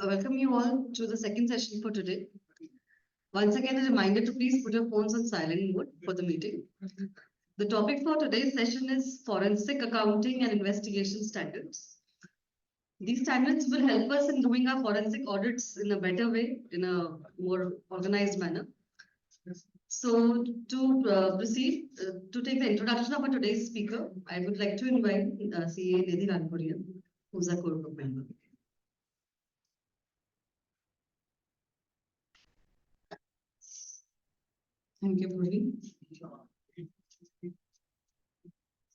Welcome you all to the second session for today. Once again, a reminder to please put your phones on silent mode for the meeting. The topic for today's session is forensic accounting and investigation standards. These standards will help us in doing our forensic audits in a better way, in a more organized manner. So to proceed, to take the introduction of our today's speaker, I would like to invite CA Nidhi Ranpurian, who's a core group member. Thank you, Puri.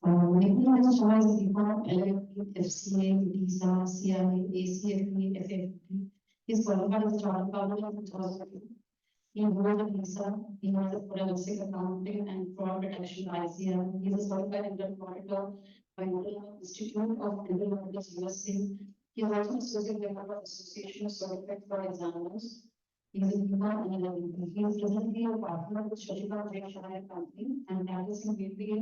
Nikunj has joined BCom, LLB, FCA, DISA, CIA, ACFE, FFP. He's qualified as a chartered accountant in 2002. He enrolled at DISA. He has a forensic accounting and fraud detection by ICR. He is a certified internal auditor by International Institute of Internal Auditors, USA. He is also an associate member of Association of Certified Fraud Examiners. He is a BCom and LLB. He is presently a partner with Shah Company and practicing BPA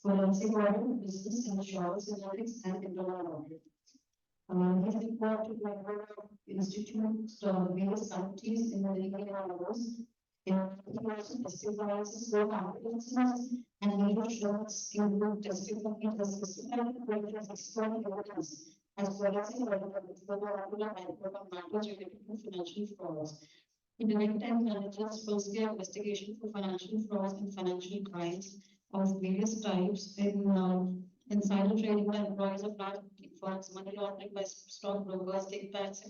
forensic audit, business insurance analytics, and internal audit. He's reported to member of institutes, various committees in the legal hours. He also testifies for competencies and leadership skill testifying as systematic reference expert evidence as well as in regular matters related to financial frauds. He directs and manages full-scale investigation for financial frauds and financial crimes of various types in insider trading by employees of large firms, money laundering by stockbrokers, kickbacks,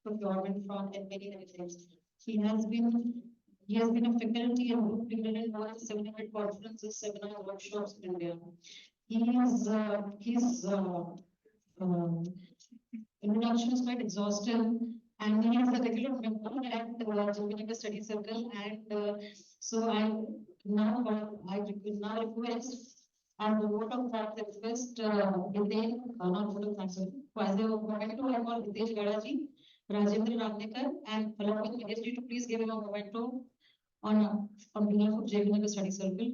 procurement fraud, and many things. He has been a faculty and group leader in more than 700 conferences, seminars, workshops in India. His introduction is quite exhaustive, and he is a regular member at the Junior Study Circle, and so I request and the vote of that request Hitesh, not vote of thanks, as a memento, I call Hitesh Gadaji, Rajendra Ramnekar, and Falakut PhD to please give him a memento on behalf of Junior Study Circle.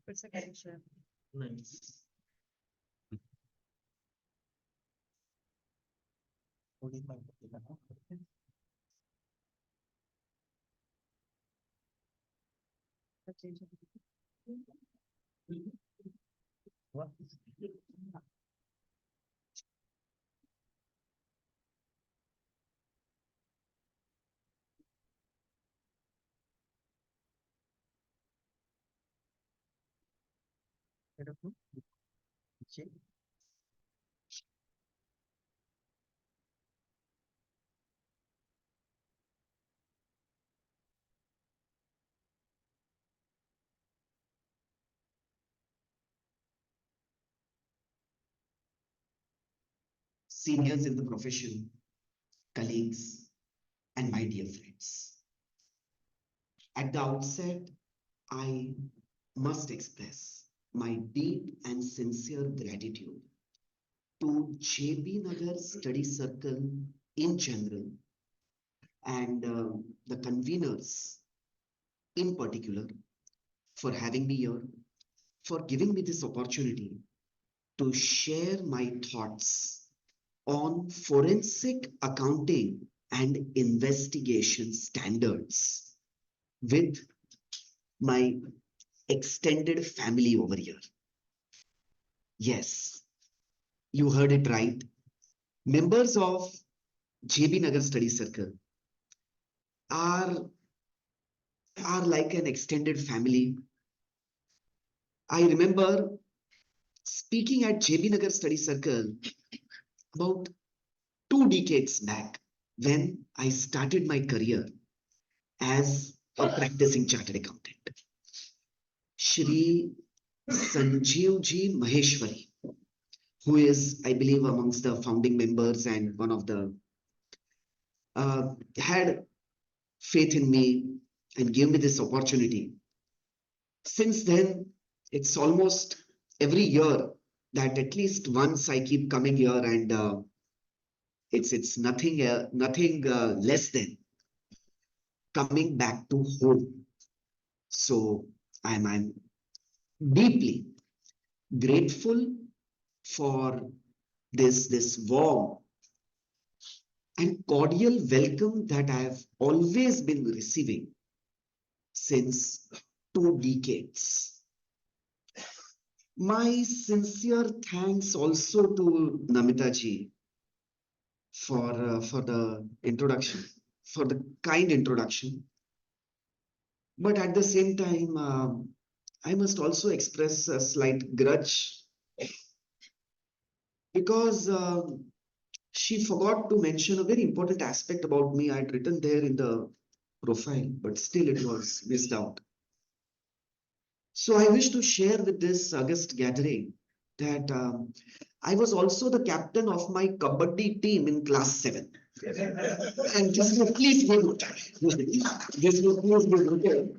It's a character. Nice. What? Seniors in the profession, colleagues, and my dear friends. At the outset, I must express my deep and sincere gratitude to JB Nagar Study Circle in general and the conveners in particular for having me here, for giving me this opportunity to share my thoughts on forensic accounting and investigation standards with my extended family over here. Yes, you heard it right. Members of JB Nagar Study Circle are, are like an extended family. I remember speaking at JB Nagar Study Circle about 2 decades back when I started my career as a practicing chartered accountant. Shri Sanjeev Ji Maheshwari, who is, I believe, amongst the founding members and one of the, had faith in me and gave me this opportunity. Since then, it's almost every year that at least once I keep coming here, and it's nothing less than coming back to home. So I'm deeply grateful for this warm and cordial welcome that I have always been receiving since 2 decades. My sincere thanks also to Namita ji for the introduction, for the kind introduction. But at the same time, I must also express a slight grudge because she forgot to mention a very important aspect about me. I'd written there in the profile, but still it was missed out. So I wish to share with this August gathering that I was also the captain of my kabaddi team in class 7. And this will please be noted. This will please be noted.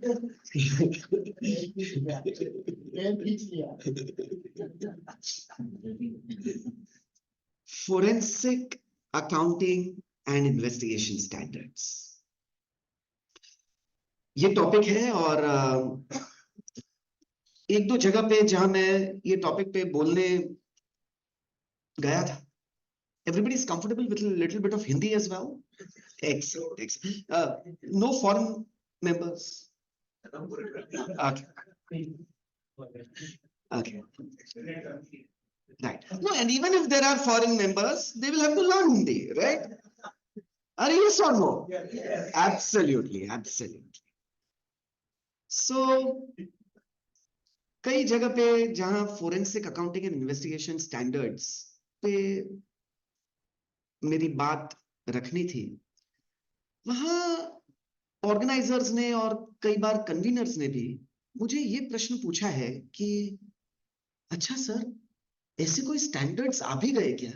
Forensic accounting and investigation standards. ये topic है और एक दो जगह पे जहां मैं ये टॉपिक पे बोलने गया था. Everybody is comfortable with a little bit of Hindi as well? Excellent, excellent. No foreign members? Okay. Okay. Right. No, and even if there are foreign members, they will have to learn Hindi, right? Are you yes or no? Yes. Absolutely, absolutely. So, कई जगह पे जहां forensic accounting and investigation standards पे मेरी बात रखनी थी, वहां ऑर्गेनाइजर्स ने और कई बार कन्वीनर्स ने भी मुझे ये प्रश्न पूछा है कि अच्छा सर, ऐसे कोई स्टैंडर्ड्स आ भी गए क्या?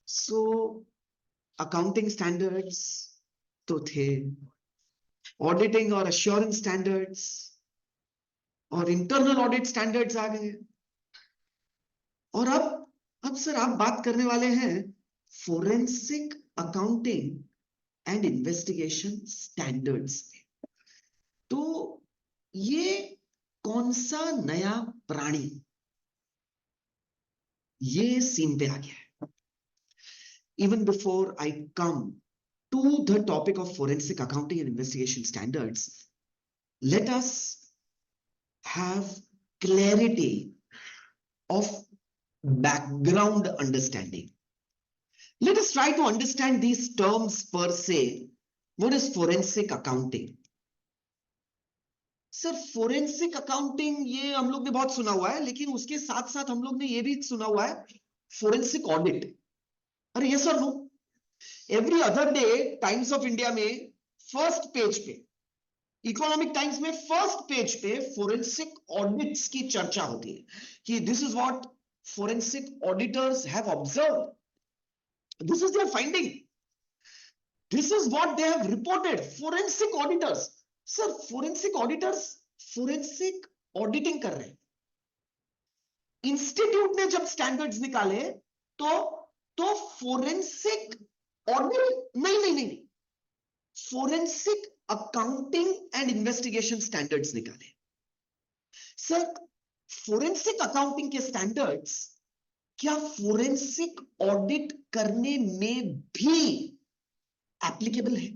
सो अकाउंटिंग स्टैंडर्ड्स तो थे, ऑडिटिंग और अश्योरेंस स्टैंडर्ड्स और इंटरनल ऑडिट स्टैंडर्ड्स आ गए, और अब सर आप बात करने वाले हैं forensic accounting and investigation standards पे. तो ये कौन सा नया प्राणी ये सीन पे आ गया है? Even before I come to the topic of forensic accounting and investigation standards, let us have clarity of background understanding. Let us try to understand these terms per se. What is forensic accounting? Sir forensic accounting ये हम लोग ने बहुत सुना हुआ है, लेकिन उसके साथ साथ हम लोग ने ये भी सुना हुआ है फोरेंसिक ऑडिट. अरे यस और no? Every other day Times of India में फर्स्ट पेज पे, इकोनॉमिक टाइम्स में फर्स्ट पेज पे फोरेंसिक ऑडिट्स की चर्चा होती है कि this is what forensic auditors have observed, this is their finding, this is what they have reported. Forensic auditors, sir forensic auditors forensic auditing कर रहे हैं. इंस्टीट्यूट ने जब स्टैंडर्ड्स निकाले तो फोरेंसिक ऑडिट नहीं, forensic accounting and investigation standards निकाले। Sir, forensic accounting के स्टैंडर्ड्स क्या फोरेंसिक ऑडिट करने में भी एप्लीकेबल है?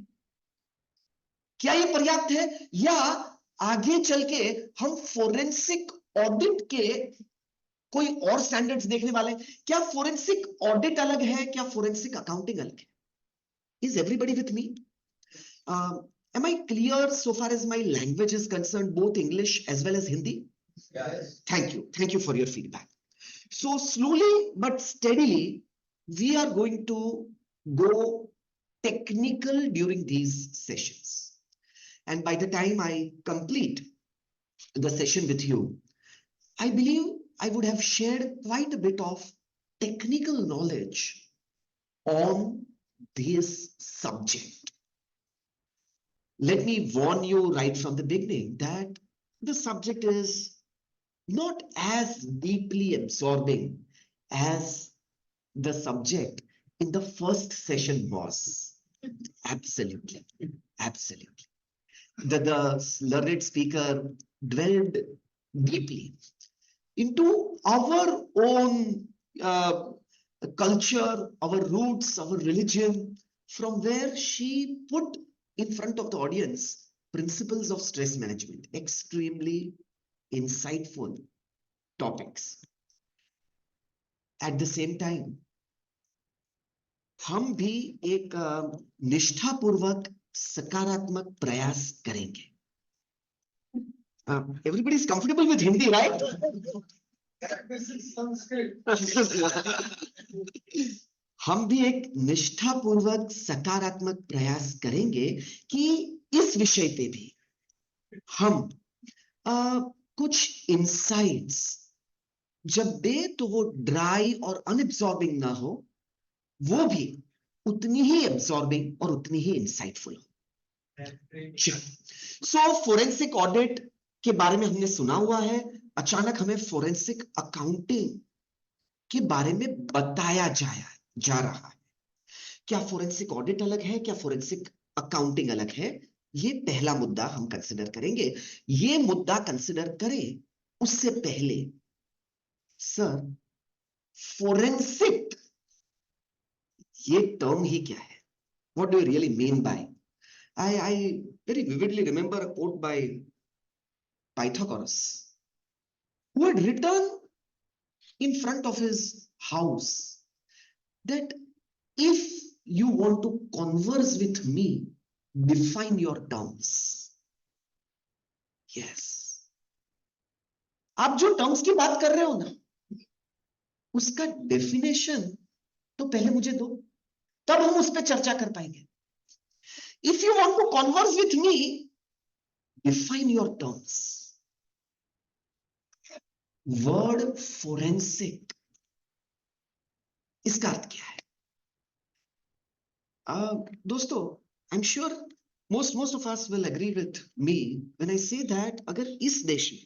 क्या ये पर्याप्त है, या आगे चल के हम फोरेंसिक ऑडिट के कोई और स्टैंडर्ड्स देखने वाले हैं? क्या फोरेंसिक ऑडिट अलग है, क्या फोरेंसिक अकाउंटिंग अलग है? Is everybody with me? Am I clear so far as my language is concerned, both English as well as Hindi? Yes. Thank you for your feedback. So slowly but steadily, we are going to go technical during these sessions. And by the time I complete the session with you, I believe I would have shared quite a bit of technical knowledge on this subject. Let me warn you right from the beginning that the subject is not as deeply absorbing as the subject in the first session was. Absolutely. The learned speaker dwelled deeply into our own culture, our roots, our religion, from where she put in front of the audience principles of stress management, extremely insightful topics. At the same time, हम भी एक निष्ठापूर्वक सकारात्मक प्रयास करेंगे। Everybody is comfortable with Hindi, right? This is Sanskrit. हम भी एक निष्ठापूर्वक सकारात्मक प्रयास करेंगे कि इस विषय पे भी हम कुछ इंसाइट्स जब दे तो वो ड्राई और अनएब्सॉर्बिंग ना हो, वो भी उतनी ही एब्सॉर्बिंग और उतनी ही इंसाइटफुल हो। सो फोरेंसिक ऑडिट के बारे में हमने सुना हुआ है, अचानक हमें फोरेंसिक अकाउंटिंग के बारे में बताया जा रहा है। क्या फोरेंसिक ऑडिट अलग है, क्या फोरेंसिक अकाउंटिंग अलग है? ये पहला मुद्दा हम कंसिडर करेंगे। ये मुद्दा कंसिडर करें उससे पहले, सर, फोरेंसिक ये टर्म ही क्या है? What do you really mean by? I very vividly remember a quote by Pythagoras, who had written in front of his house that if you want to converse with me, define your terms. Yes. आप जो terms की बात कर रहे हो ना, उसका definition तो पहले मुझे दो, तब हम उस पर चर्चा कर पाएंगे। If you want to converse with me, define your terms. Word forensic, इसका अर्थ क्या है? दोस्तों, I am sure most of us will agree with me when I say that अगर इस देश में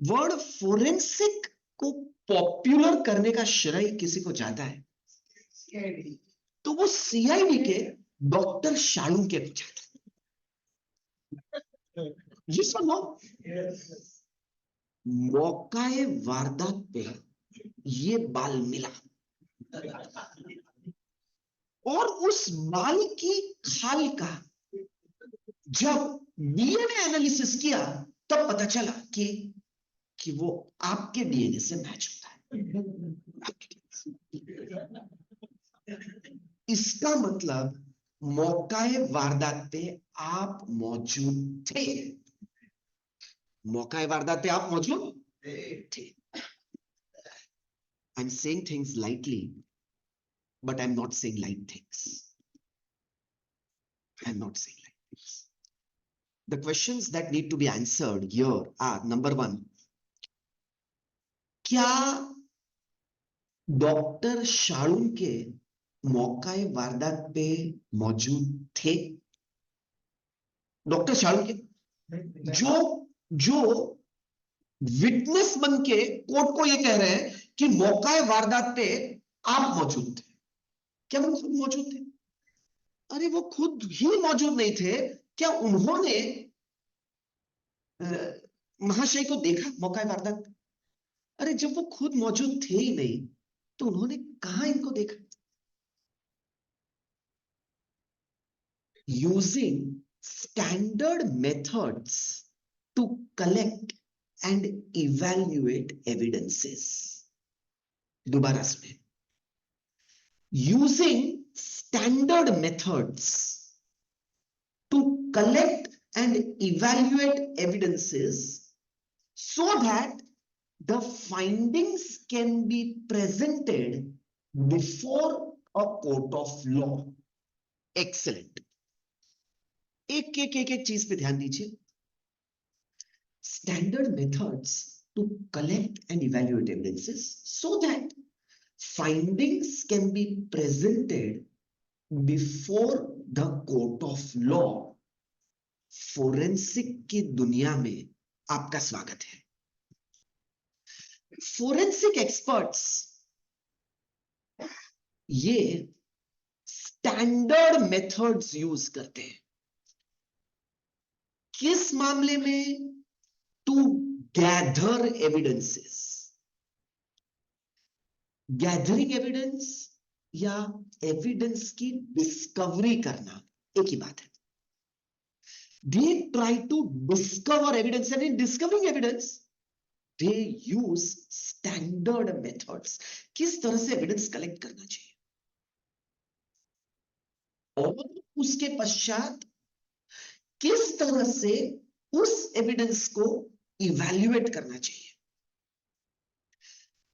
वर्ड फोरेंसिक को पॉपुलर करने का श्रेय किसी को जाता है, तो वो सीआईडी के डॉक्टर शालू के को जाता है। ये सुनो, मौकाए वारदात पे ये बाल मिला और उस बाल की खाल का जब डीएनए एनालिसिस किया, तब पता चला कि वो आपके डीएनए से मैच होता है। इसका मतलब मौकाए वारदात पे आप मौजूद थे। मौकाए वारदात पे आप मौजूद थे। I'm saying things lightly, but I'm not saying light things. I'm not saying light things. The questions that need to be answered here are, number one, क्या डॉक्टर शालू के मौकाए वारदात पे मौजूद थे? डॉक्टर शालू के जो विटनेस बन के कोर्ट को ये कह रहे हैं कि मौकाए वारदात पे आप मौजूद थे, क्या वो खुद मौजूद थे? अरे वो खुद ही मौजूद नहीं थे, क्या उन्होंने महाशय को देखा मौका वारदात? अरे जब वो खुद मौजूद थे ही नहीं तो उन्होंने कहां इनको देखा? Using standard methods to collect and evaluate evidences. दोबारा सुने, using standard methods to collect and evaluate evidences so that the findings can be presented before a court of law. Excellent. एक चीज पे ध्यान दीजिए। Standard methods to collect and evaluate evidences so that findings can be presented before the court of law. Forensic की दुनिया में आपका स्वागत है। फोरेंसिक एक्सपर्ट्स ये स्टैंडर्ड मेथड्स यूज करते हैं। किस मामले में? To gather evidences. Gathering evidence या एविडेंस की डिस्कवरी करना एक ही बात है। They try to discover evidence, and in discovering evidence, they use standard methods. किस तरह से evidence collect करना चाहिए और उसके पश्चात किस तरह से उस evidence को evaluate करना चाहिए,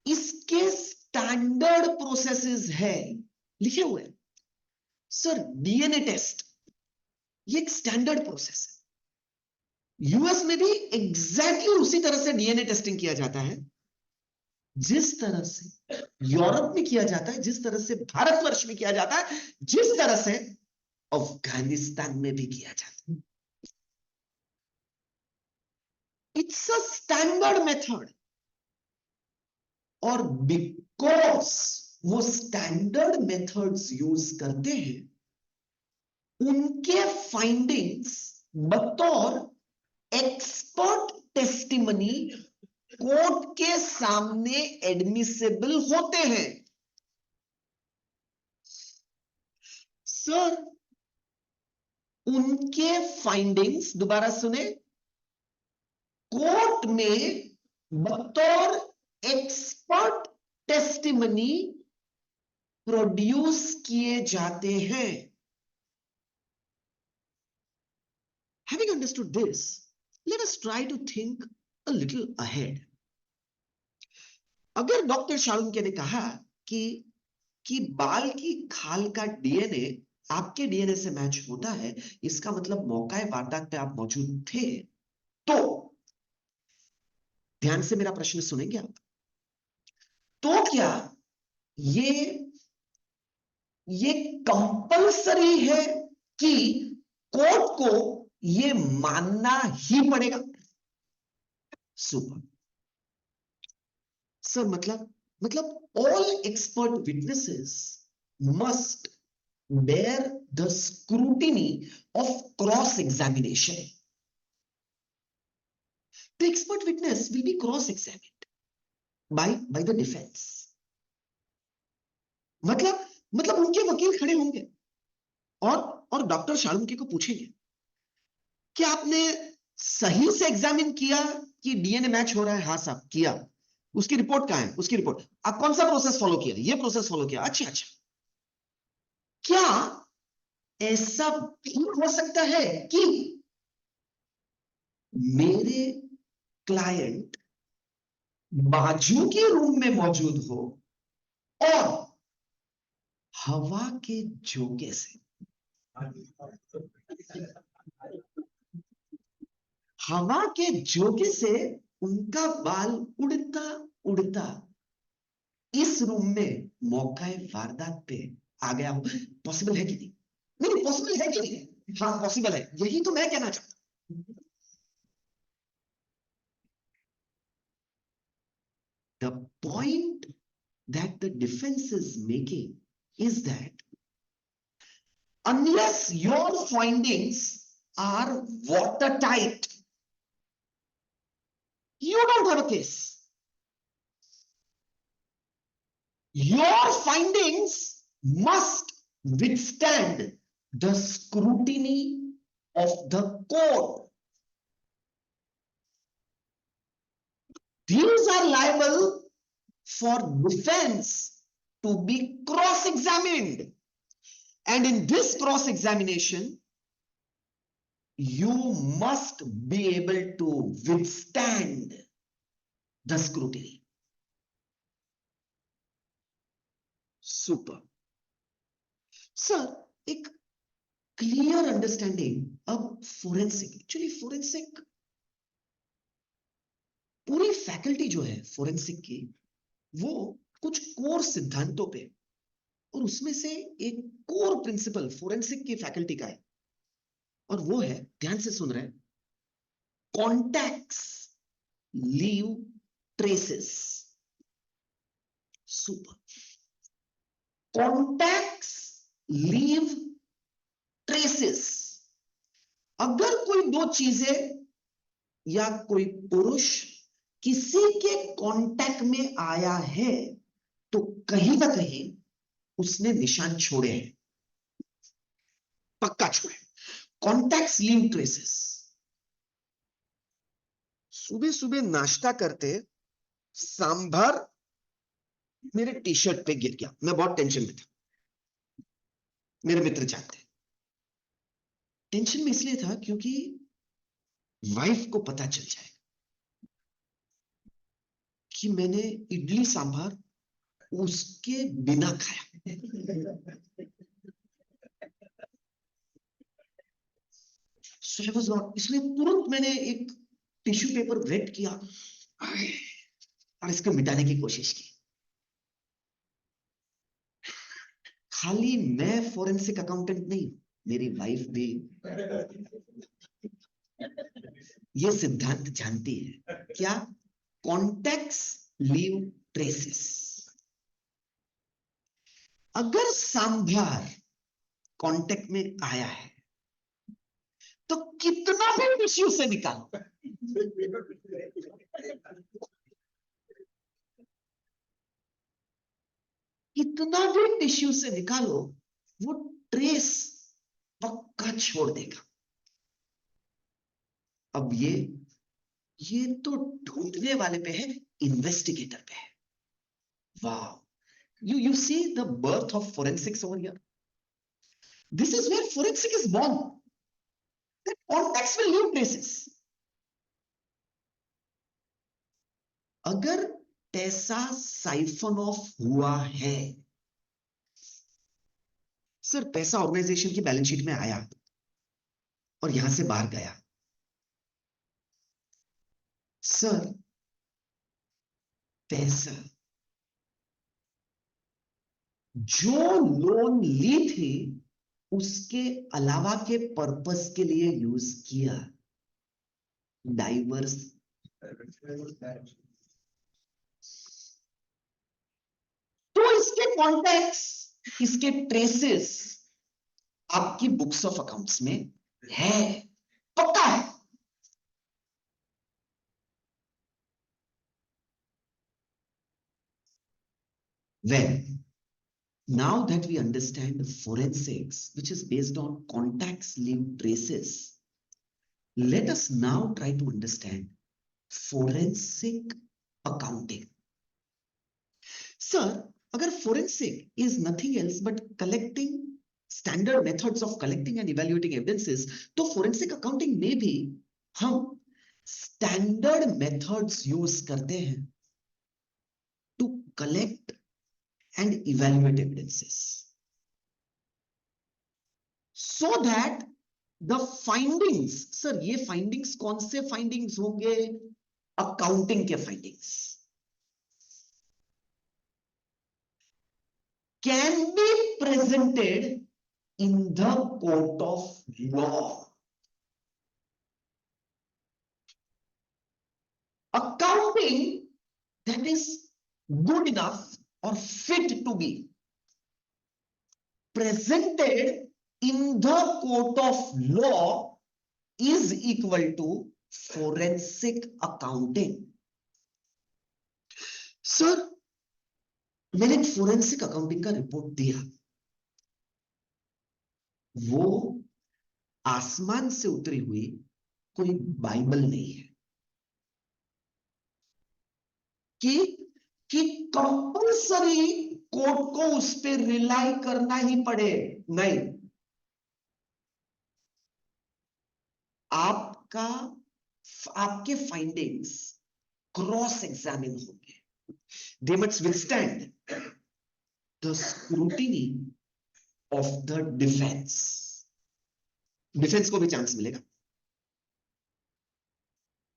इसके standard processes है, लिखे हुए। सर डीएनए टेस्ट ये एक स्टैंडर्ड प्रोसेस है। यूएस में भी एग्जैक्टली उसी तरह से डीएनए टेस्टिंग किया जाता है जिस तरह से यूरोप में किया जाता है, जिस तरह से भारतवर्ष में किया जाता है, जिस तरह से अफगानिस्तान में भी किया जाता है। इट्स अ स्टैंडर्ड मेथड, और बिकॉज वो स्टैंडर्ड मेथड्स यूज करते हैं, उनके फाइंडिंग्स बतौर एक्सपर्ट टेस्टिमनी कोर्ट के सामने एडमिसिबल होते हैं। सर उनके फाइंडिंग्स, दोबारा सुने, कोर्ट में बतौर एक्सपर्ट टेस्टिमनी प्रोड्यूस किए जाते हैं। Having understood this, let us try to think a little ahead. अगर डॉक्टर शाहरुख ने कहा कि बाल की खाल का डीएनए आपके डीएनए से मैच होता है, इसका मतलब मौका वारदात पे आप मौजूद थे, तो ध्यान से मेरा प्रश्न सुनेंगे आप? तो क्या ये कंपलसरी है कि कोर्ट को ये मानना ही पड़ेगा? सुपर सर, मतलब all expert witnesses must bear the scrutiny of cross examination. The expert witness will be cross examined by the defense. मतलब उनके वकील खड़े होंगे और डॉक्टर शाहरुख को पूछेंगे कि आपने सही से एग्जामिन किया कि डीएनए मैच हो रहा है? हाँ साहब किया। उसकी रिपोर्ट कहां है? उसकी रिपोर्ट। आप कौन सा प्रोसेस फॉलो किया? ये प्रोसेस फॉलो किया। अच्छा, क्या ऐसा भी हो सकता है कि मेरे क्लाइंट बाजू के रूम में मौजूद हो और हवा के झोंके से उनका बाल उड़ता उड़ता इस रूम में मौका वारदात पे आ गया हो? पॉसिबल है कि नहीं? नहीं, पॉसिबल है कि नहीं? हाँ पॉसिबल है, यही तो मैं कहना चाहता हूं। The point that the defense is making is that unless your findings are watertight, you don't have a case. Your findings must withstand the scrutiny of the court. These are liable for defense to be cross-examined. And in this cross-examination, you must be able to withstand the scrutiny. Super. Sir, एक clear understanding अब forensic, actually forensic पूरी faculty जो है forensic की वो कुछ core सिद्धांतों पे, और उसमें से एक कोर प्रिंसिपल फोरेंसिक की फैकल्टी का है, और वो है, ध्यान से सुन रहे हैं, contacts leave traces. Super. Contacts leave traces. अगर कोई दो चीजें या कोई पुरुष किसी के कांटेक्ट में आया है तो कहीं ना कहीं उसने निशान छोड़े हैं, पक्का छोड़े. Contacts leave traces. सुबह सुबह नाश्ता करते सांभर मेरे टी शर्ट पे गिर गया. मैं बहुत टेंशन में था, मेरे मित्र जानते. टेंशन में इसलिए था क्योंकि वाइफ को पता चल जाए कि मैंने इडली सांभर उसके बिना खाया. So I was not, इसलिए तुरंत मैंने एक टिश्यू पेपर वेट किया और इसको मिटाने की कोशिश की. खाली मैं फोरेंसिक अकाउंटेंट नहीं, मेरी वाइफ भी ये सिद्धांत जानती है. क्या? Contacts leave traces. अगर सांभर कांटेक्ट में आया है तो कितना भी टिश्यू से निकालो, कितना भी टिश्यू से निकालो, वो ट्रेस पक्का छोड़ देगा. अब ये तो ढूंढने वाले पे है, इन्वेस्टिगेटर पे है. वाह. You see the birth of forensics over here. This is where forensic is born. That contacts will leave traces. अगर पैसा साइफन ऑफ हुआ है, सर पैसा ऑर्गेनाइजेशन की बैलेंस शीट में आया और यहां से बाहर गया, सर पैसा जो लोन ली थी उसके अलावा के पर्पस के लिए यूज किया. डाइवर्स. तो इसके कॉन्टैक्ट्स, इसके ट्रेसेस आपकी बुक्स ऑफ अकाउंट्स में है, पक्का है. When now that we understand forensics, which is based on contacts leave traces, let us now try to understand forensic accounting. Sir, अगर forensic is nothing else but collecting standard methods of collecting and evaluating evidences, तो forensic accounting में भी हम standard methods use करते हैं to collect and evaluate evidences, so that the findings, sir ये findings कौन से findings होंगे? Accounting के findings can be presented in the court of law. Accounting that is good enough or fit to be presented in the court of law is equal to forensic accounting. Sir, मैंने forensic accounting का report दिया, वो आसमान से उतरी हुई कोई Bible नहीं है कि कंपल्सरी कोर्ट को उस पर रिलाई करना ही पड़े। नहीं, आपके फाइंडिंग्स क्रॉस एग्जामिन होंगे, they must withstand the scrutiny of the defence. Defence को भी चांस मिलेगा।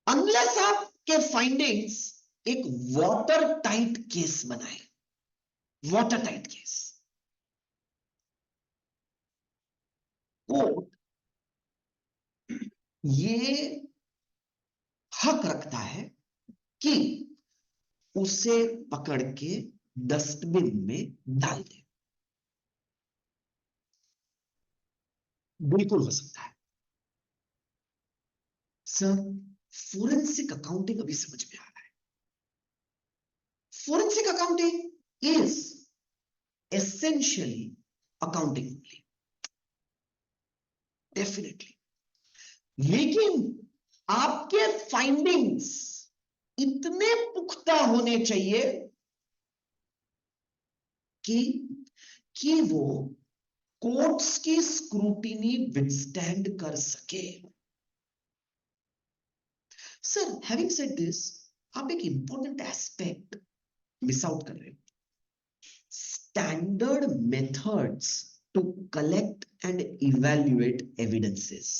अनलेस आपके फाइंडिंग्स एक वाटर टाइट केस बनाए, वाटर टाइट केस, कोर्ट ये हक रखता है कि उसे पकड़ के डस्टबिन में डाल दे। बिल्कुल हो सकता है। सर, फोरेंसिक अकाउंटिंग अभी समझ में आ रहा है। Forensic accounting is essentially accounting only, definitely, लेकिन आपके फाइंडिंग्स इतने पुख्ता होने चाहिए कि वो कोर्ट्स की स्क्रूटिनी विथस्टैंड कर सके। सर, हैविंग सेड दिस, आप एक इंपॉर्टेंट एस्पेक्ट मिस आउट कर रहे हो। Standard methods to collect and evaluate evidences.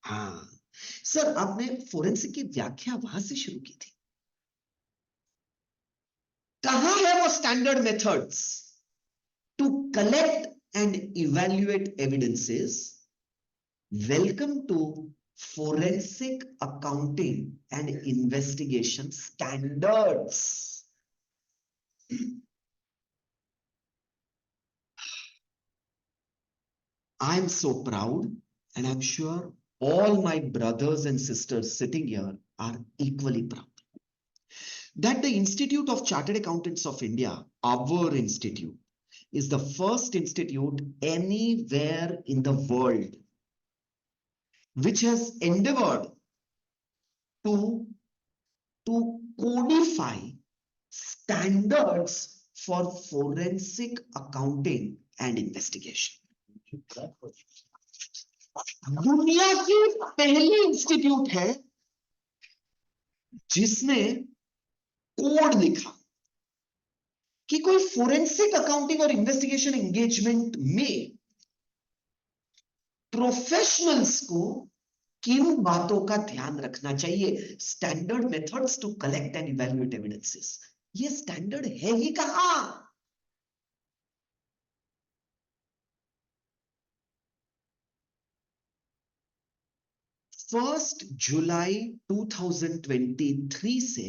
हाँ सर, आपने फोरेंसिक की व्याख्या वहां से शुरू की थी। कहां है वो standard methods to collect and evaluate evidences? Welcome to forensic accounting and investigation standards. I am so proud, and I'm sure all my brothers and sisters sitting here are equally proud, that the Institute of Chartered Accountants of India, our institute, is the first institute anywhere in the world which has endeavored to codify standards for forensic accounting and investigation. दुनिया की पहली institute है जिसने code लिखा कि कोई forensic accounting और investigation engagement में प्रोफेशनल्स को किन बातों का ध्यान रखना चाहिए। Standard methods to collect and evaluate evidences, ये स्टैंडर्ड है ही कहां? फर्स्ट जुलाई 2023 से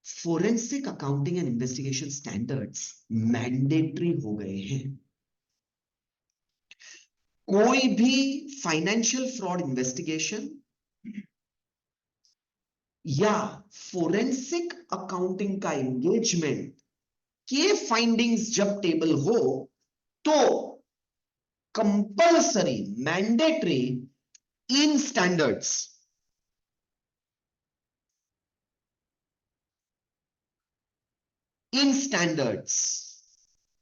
forensic accounting and investigation standards mandatory हो गए हैं। कोई भी फाइनेंशियल फ्रॉड इन्वेस्टिगेशन या फोरेंसिक अकाउंटिंग का एंगेजमेंट के फाइंडिंग्स जब टेबल हो तो कंपल्सरी, मैंडेटरी इन स्टैंडर्ड्स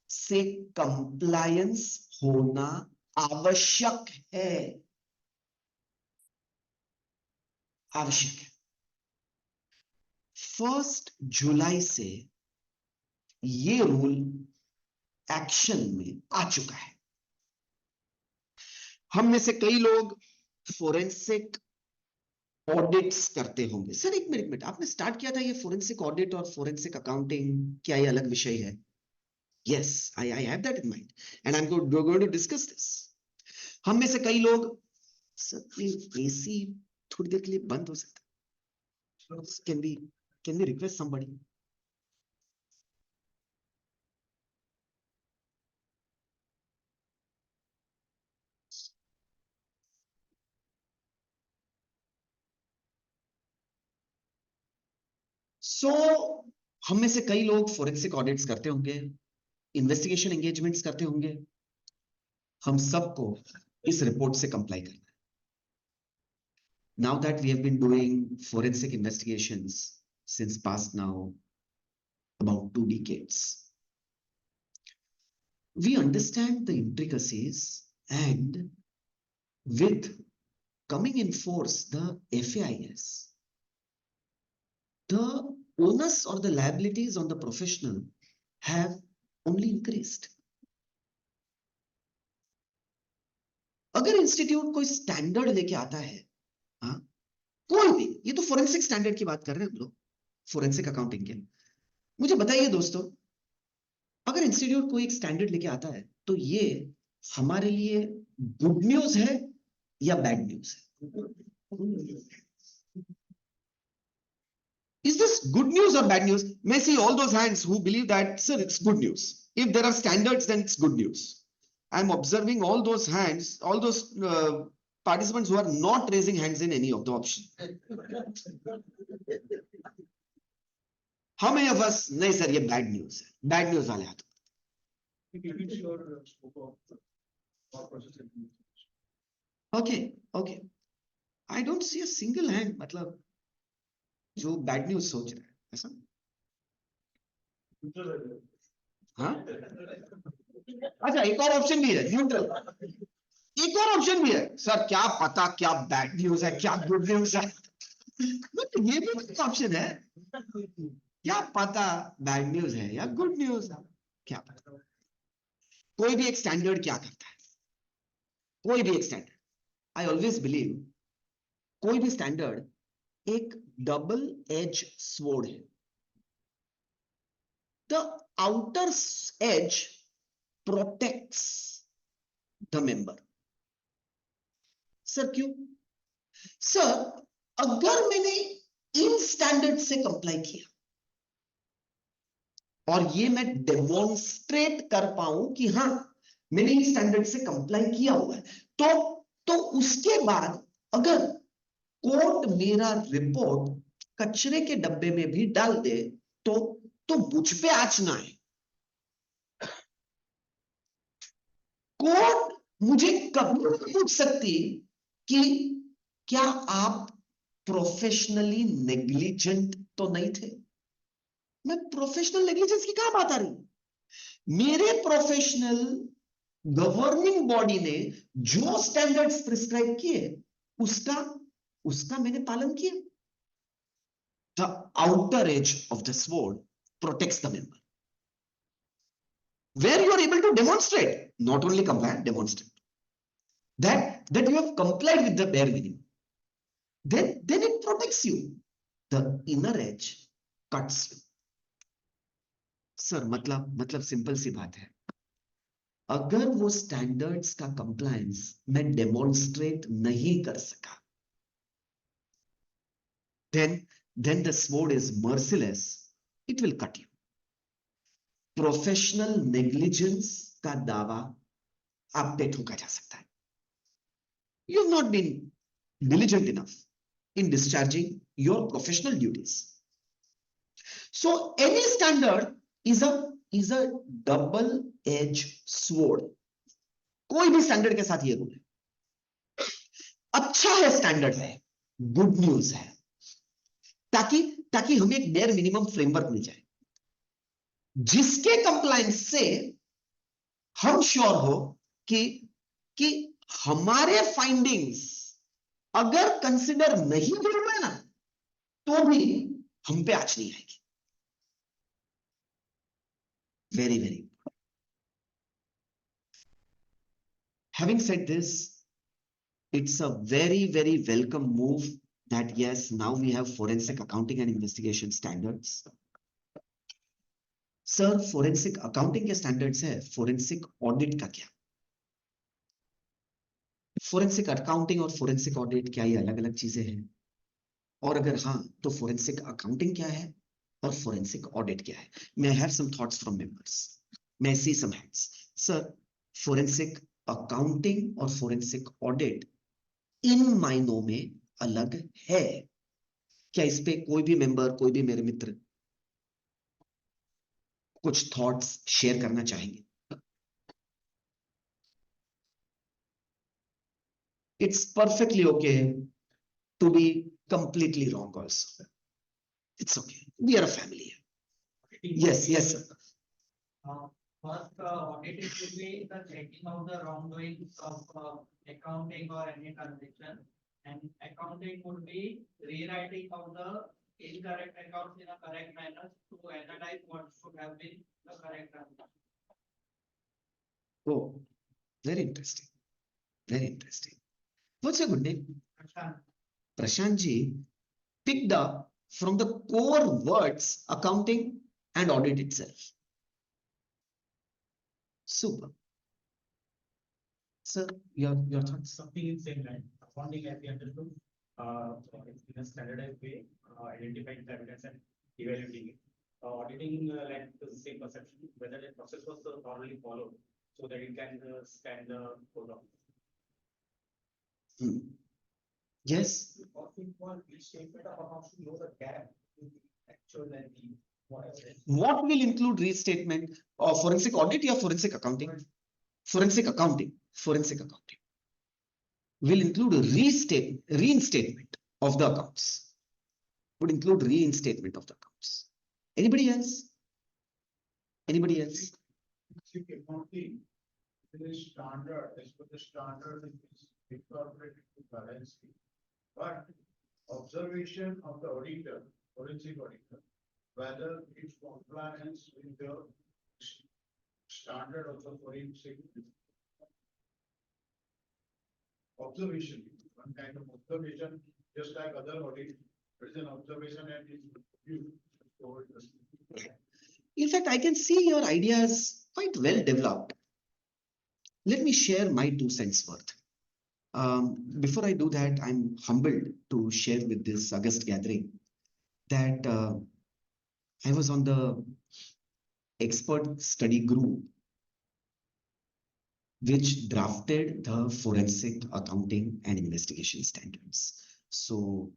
से कंप्लायंस होना आवश्यक है, आवश्यक है। 1 जुलाई से ये रूल एक्शन में आ चुका है। हम में से कई लोग फोरेंसिक ऑडिट्स करते होंगे। सर, एक मिनट, आपने स्टार्ट किया था ये फोरेंसिक ऑडिट और फोरेंसिक अकाउंटिंग, क्या ये अलग विषय है? Yes, I have that in mind and I am going to discuss this. हम में से कई लोग, सर एसी थोड़ी देर के लिए बंद हो सकता है? Can we request somebody? So हम में से कई लोग फोरेंसिक ऑडिट्स करते होंगे, इन्वेस्टिगेशन एंगेजमेंट्स करते होंगे। हम सबको इस रिपोर्ट से कंप्लाई करना है। Now that we have been doing forensic investigations since past now about 2 decades, we understand the intricacies, and with coming in force the FAIS, the onus or the liabilities on the professional have only increased. अगर institute कोई standard लेके आता है, हाँ, कोई भी, ये तो फोरेंसिक स्टैंडर्ड की बात कर रहे हैं हम लोग, फोरेंसिक अकाउंटिंग के। मुझे बताइए दोस्तों, अगर इंस्टीट्यूट कोई एक स्टैंडर्ड लेके आता है तो ये हमारे लिए गुड न्यूज है या बैड न्यूज है? Is this good news or bad news? May I see all those hands who believe that, sir, it's good news. If there are standards, then it's good news. I'm observing all those hands, all those participants who are not raising hands in any of the options. How many of us, नहीं sir ये bad news है, bad news वाले हाथ? Okay okay, I don't see a single hand, मतलब जो bad news सोच रहा है ऐसा। हाँ, अच्छा एक और ऑप्शन भी है, न्यूट्रल। एक और ऑप्शन भी है, सर क्या पता क्या बैड न्यूज है क्या गुड न्यूज है। ये भी एक ऑप्शन है, क्या पता बैड न्यूज है या गुड न्यूज है, क्या पता। कोई भी एक स्टैंडर्ड क्या करता है, कोई भी एक स्टैंडर्ड, आई ऑलवेज बिलीव कोई भी स्टैंडर्ड एक डबल एज स्वॉर्ड है। The outer as protects the member. Sir क्यों? सर अगर मैंने इन स्टैंडर्ड से कंप्लाई किया और ये मैं डेमोन्स्ट्रेट कर पाऊं कि हाँ मैंने इन स्टैंडर्ड से कंप्लाई किया हुआ है, तो उसके बाद अगर कोर्ट मेरा रिपोर्ट कचरे के डब्बे में भी डाल दे तो मुझ पे आंच ना आए। कोर्ट मुझे कभी नहीं पूछ सकती कि क्या आप प्रोफेशनली नेग्लिजेंट तो नहीं थे। मैं प्रोफेशनल नेग्लिजेंस की कहां बात आ रही? मेरे प्रोफेशनल गवर्निंग बॉडी ने जो स्टैंडर्ड्स प्रिस्क्राइब किए उसका मैंने पालन किया। The outer as of the sword protects the member, where you are able to demonstrate, not only comply, demonstrate that you have complied with the bare minimum, then it protects you. The inner edge cuts you. Sir मतलब simple सी बात है, अगर वो standards का compliance मैं demonstrate नहीं कर सका, then the sword is merciless, it will cut you. Professional negligence का दावा आप पे ठोका जा सकता है। You have not been diligent enough in discharging your professional duties. So any standard is a double-edged sword. कोई भी स्टैंडर्ड के साथ ये रूल है, अच्छा है स्टैंडर्ड है, गुड न्यूज है, ताकि हमें एक बेयर मिनिमम फ्रेमवर्क मिल जाए जिसके कंप्लायंस से हम श्योर हो कि हमारे फाइंडिंग्स अगर कंसिडर नहीं भी हुए ना तो भी हम पे आंच नहीं आएगी। Very very having said this, it's a very welcome move that yes, now we have forensic accounting and investigation standards. Sir forensic accounting के स्टैंडर्ड्स है, फोरेंसिक ऑडिट का क्या? फोरेंसिक अकाउंटिंग और फोरेंसिक ऑडिट क्या ये अलग अलग चीजें हैं? और अगर हाँ तो फोरेंसिक अकाउंटिंग क्या है और फोरेंसिक ऑडिट क्या है? May I have some thoughts from members, may I see some hands. Sir forensic accounting और फोरेंसिक ऑडिट इन मायनों में अलग है। क्या इस पे कोई भी मेंबर, कोई भी मेरे मित्र कुछ थॉट्स शेयर करना चाहेंगे? It's perfectly okay to be completely wrong also. It's okay, we are a family. Yes, yes, sir. First, auditing should be the checking of the wrongdoings of accounting or any transaction. And accounting would be rewriting of the incorrect accounts in a correct manner to analyze what should have been the correct answer. Oh, very interesting. Very interesting. What's your good name? Prashant, Prashant ji picked up from the core words accounting and audit itself. Super. Sir, your thoughts? Something in same line. Accounting as we understood, in a standardized way, identifying the evidence and evaluating it. Auditing, like the same perception, whether the process was thoroughly followed, so that it can stand the code of. Hmm. Yes. Often for each statement of accounts to know the gap between the actual and the whatever. What will include restatement or forensic audit or forensic accounting? Forensic accounting. Forensic accounting will include a reinstatement of the accounts. Would include reinstatement of the accounts. Anybody else? Anybody else? Accounting is standard, as per the standard is incorporated to balance sheet. But observation of the auditor, forensic auditor, whether it's compliance with the standard of the forensic observation, one kind of observation, just like other audit, there is an observation and it's viewed. In fact, I can see your ideas quite well developed. Let me share my 2 cents worth. Before I do that, I'm humbled to share with this august gathering that I was on the expert study group which drafted the forensic accounting and investigation standards. So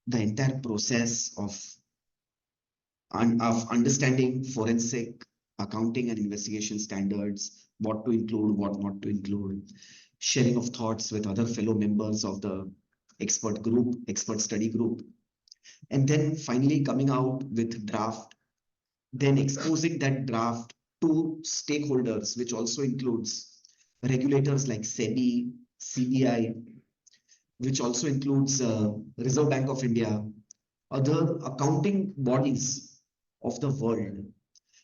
the entire process of understanding forensic accounting and investigation standards, what to include, what not to include, sharing of thoughts with other fellow members of the expert group, expert study group, and then finally coming out with draft, then exposing that draft to stakeholders, which also includes regulators like SEBI, CBI, which also includes Reserve Bank of India, other accounting bodies of the world.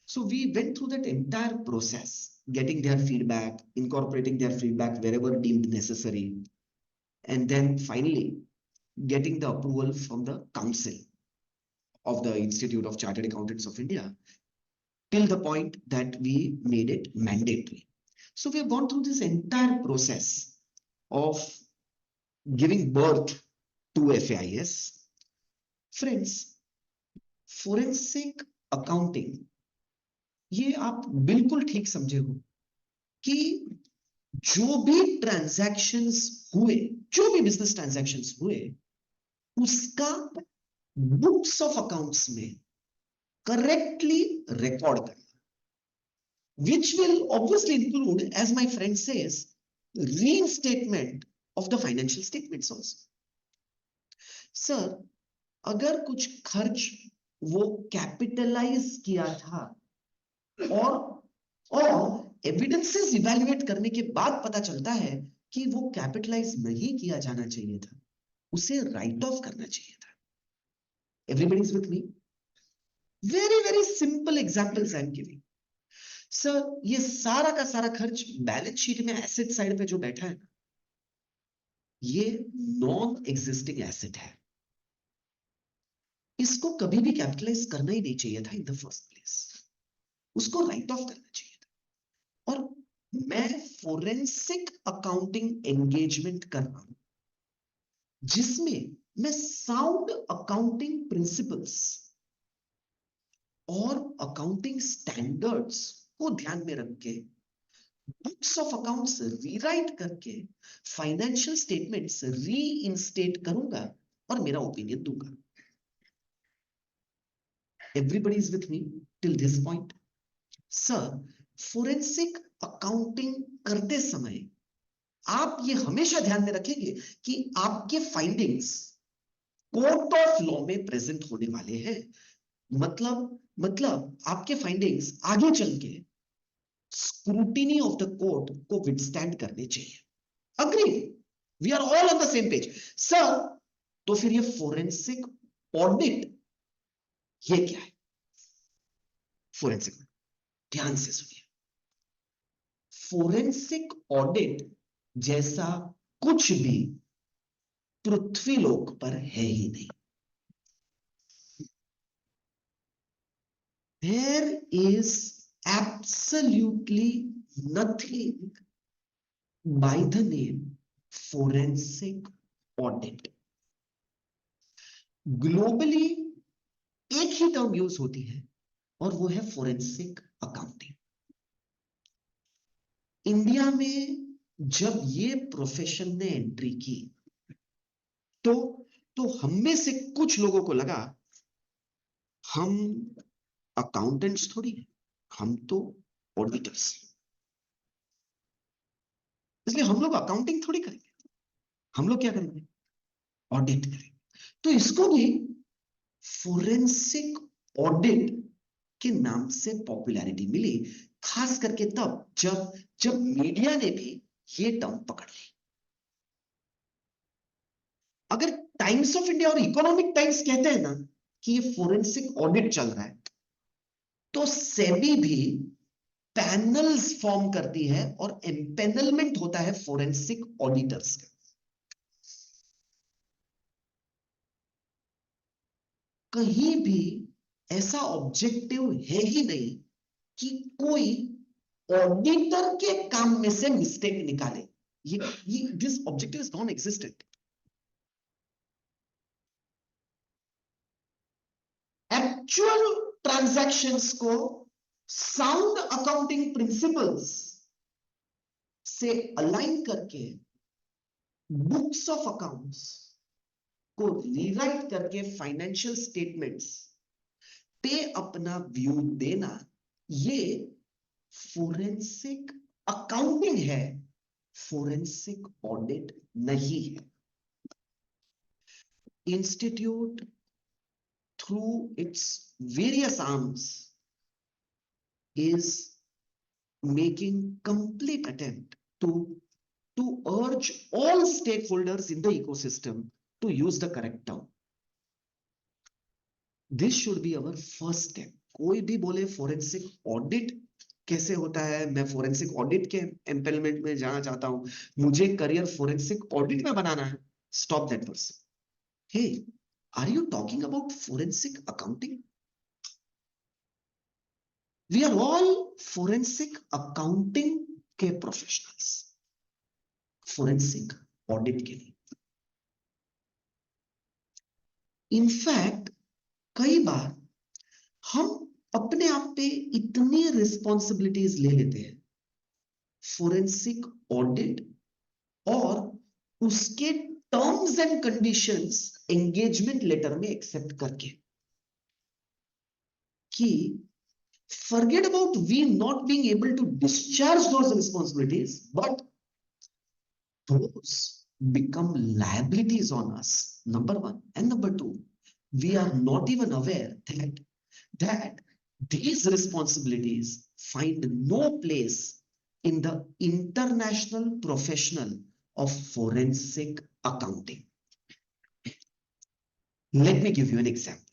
So we went through that entire process, getting their feedback, incorporating their feedback wherever deemed necessary, and then finally getting the approval from the council of the Institute of Chartered Accountants of India, till the point that we made it mandatory. So we have gone through this entire process of giving birth to FAIS. Friends, forensic accounting, ये आप बिल्कुल ठीक समझे हो कि जो भी transactions हुए, जो भी बिजनेस ट्रांजैक्शंस हुए, उसका बुक्स ऑफ अकाउंट्स में करेक्टली रिकॉर्ड करना, which will obviously include, as my friend says, reinstatement of the financial statements also. Sir, अगर कुछ खर्च वो कैपिटलाइज किया था और एविडेंसेस इवैल्यूएट करने के बाद पता चलता है कि वो कैपिटलाइज नहीं किया जाना चाहिए था, उसे राइट ऑफ करना चाहिए था. Everybody is with me? Very simple examples I am giving. Sir, ये सारा का सारा खर्च बैलेंस शीट में एसेट साइड पे जो बैठा है, ये नॉन एग्जिस्टिंग एसेट है. इसको कभी भी कैपिटलाइज करना ही नहीं चाहिए था इन द फर्स्ट प्लेस. उसको राइट ऑफ करना चाहिए था. और मैं फोरेंसिक अकाउंटिंग एंगेजमेंट कर रहा हूं जिसमें मैं साउंड अकाउंटिंग प्रिंसिपल्स और अकाउंटिंग स्टैंडर्ड्स को ध्यान में रख के बुक्स ऑफ अकाउंट्स रीराइट करके फाइनेंशियल स्टेटमेंट्स रीइंस्टेट करूंगा और मेरा ओपिनियन दूंगा. Everybody is with me till this point? Sir, forensic accounting करते समय आप ये हमेशा ध्यान में रखेंगे कि आपके फाइंडिंग्स कोर्ट ऑफ लॉ में प्रेजेंट होने वाले हैं। मतलब आपके फाइंडिंग्स आगे चल के स्क्रूटिनी ऑफ द कोर्ट को विथस्टैंड करने चाहिए। Agree? We are all on the same page sir. तो फिर ये फोरेंसिक ऑडिट ये क्या है? फोरेंसिक, ध्यान से सुनिए, फोरेंसिक ऑडिट जैसा कुछ भी पृथ्वीलोक पर है ही नहीं। There is absolutely nothing by the name forensic audit. Globally एक ही टर्म यूज होती है और वो है फोरेंसिक अकाउंटिंग। इंडिया में जब ये प्रोफेशन ने एंट्री की तो हम में से कुछ लोगों को लगा हम अकाउंटेंट्स थोड़ी हैं, हम तो ऑडिटर्स, इसलिए हम लोग अकाउंटिंग थोड़ी करेंगे, हम लोग क्या करेंगे? ऑडिट करेंगे। तो इसको भी फोरेंसिक ऑडिट के नाम से पॉपुलैरिटी मिली, खास करके तब जब मीडिया ने भी ये टर्म पकड़ ली। अगर टाइम्स ऑफ इंडिया और इकोनॉमिक टाइम्स कहते हैं ना कि ये फोरेंसिक ऑडिट चल रहा है, तो सेबी भी पैनल्स फॉर्म करती है और एम्पेनलमेंट होता है फोरेंसिक ऑडिटर्स का। कहीं भी ऐसा ऑब्जेक्टिव है ही नहीं कि कोई ऑडिटर के काम में से मिस्टेक निकाले। ये this objective is non existent. Actual transactions को साउंड अकाउंटिंग प्रिंसिपल्स से अलाइन करके बुक्स ऑफ अकाउंट्स को रीराइट करके फाइनेंशियल स्टेटमेंट्स पे अपना व्यू देना, ये फोरेंसिक अकाउंटिंग है, फोरेंसिक ऑडिट नहीं है। Institute through its various arms is making complete attempt to urge all stakeholders in the ecosystem to use the correct term. This should be our first step. कोई भी बोले forensic audit कैसे होता है, मैं forensic audit के एम्पेलमेंट में जाना चाहता हूं, मुझे करियर फोरेंसिक ऑडिट में बनाना है, stop that person. Hey, are you talking about forensic accounting? We are all forensic accounting के प्रोफेशनल्स, फोरेंसिक ऑडिट के लिए। इनफैक्ट कई बार हम अपने आप पे इतनी रिस्पॉन्सिबिलिटीज ले लेते हैं फोरेंसिक ऑडिट और उसके terms and conditions engagement letter में एक्सेप्ट करके कि forget about we not being able to discharge those responsibilities, but those become liabilities on us, number one. And number two, we are not even aware that these responsibilities find no place in the international professional of forensic accounting. Let me give you an example.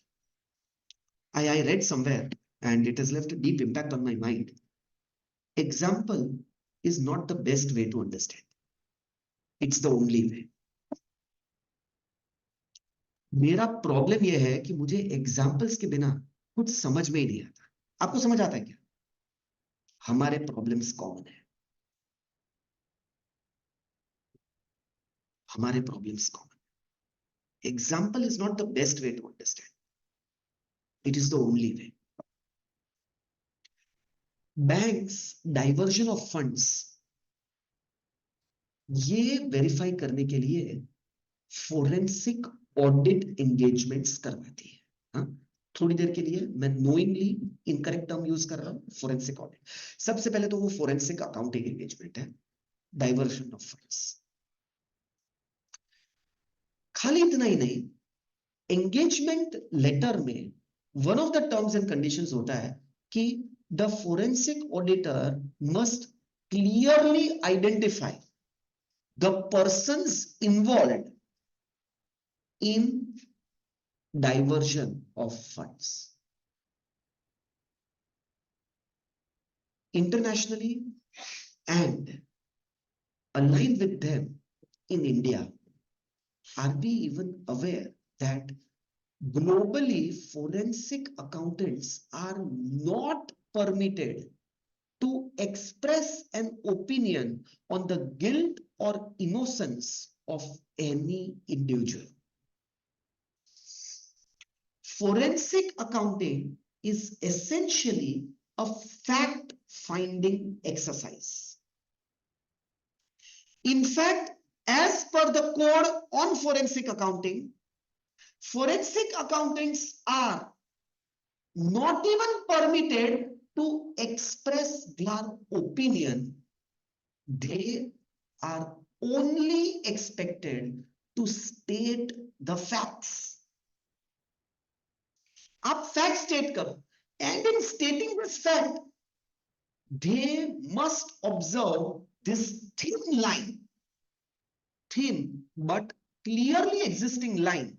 I read somewhere and it has left a deep impact on my mind. Example is not the best way to understand. It's the only way. मेरा problem यह है कि मुझे examples के बिना कुछ समझ में ही नहीं आता। आपको समझ आता है क्या? हमारे प्रॉब्लम्स कॉमन है, हमारे problems common. Example is not the best way to understand, it is the only way. Banks diversion of funds ये वेरीफाई करने के लिए फोरेंसिक ऑडिट एंगेजमेंट्स करवाती है। हाँ? थोड़ी देर के लिए मैं नोइंगली इनकरेक्ट टर्म यूज कर रहा हूं, फोरेंसिक ऑडिट। सबसे पहले तो वो फोरेंसिक अकाउंटिंग एंगेजमेंट है, डाइवर्जन ऑफ फंड्स। खाली इतना ही नहीं, एंगेजमेंट लेटर में one of the terms and conditions होता है कि the forensic auditor must clearly identify the persons involve in diversion of funds. Internationally and aligned with them in India, are we even aware that globally forensic accountants are not permitted to express an opinion on the guilt or innocence of any individual? Forensic accounting is essentially a fact-finding exercise. In fact, as per the code on forensic accounting, forensic accountants are not even permitted to express their opinion. They are only expected to state the facts. आप fact state करो, and in स्टेटिंग this fact they must observe this thin line, thin but clearly existing line,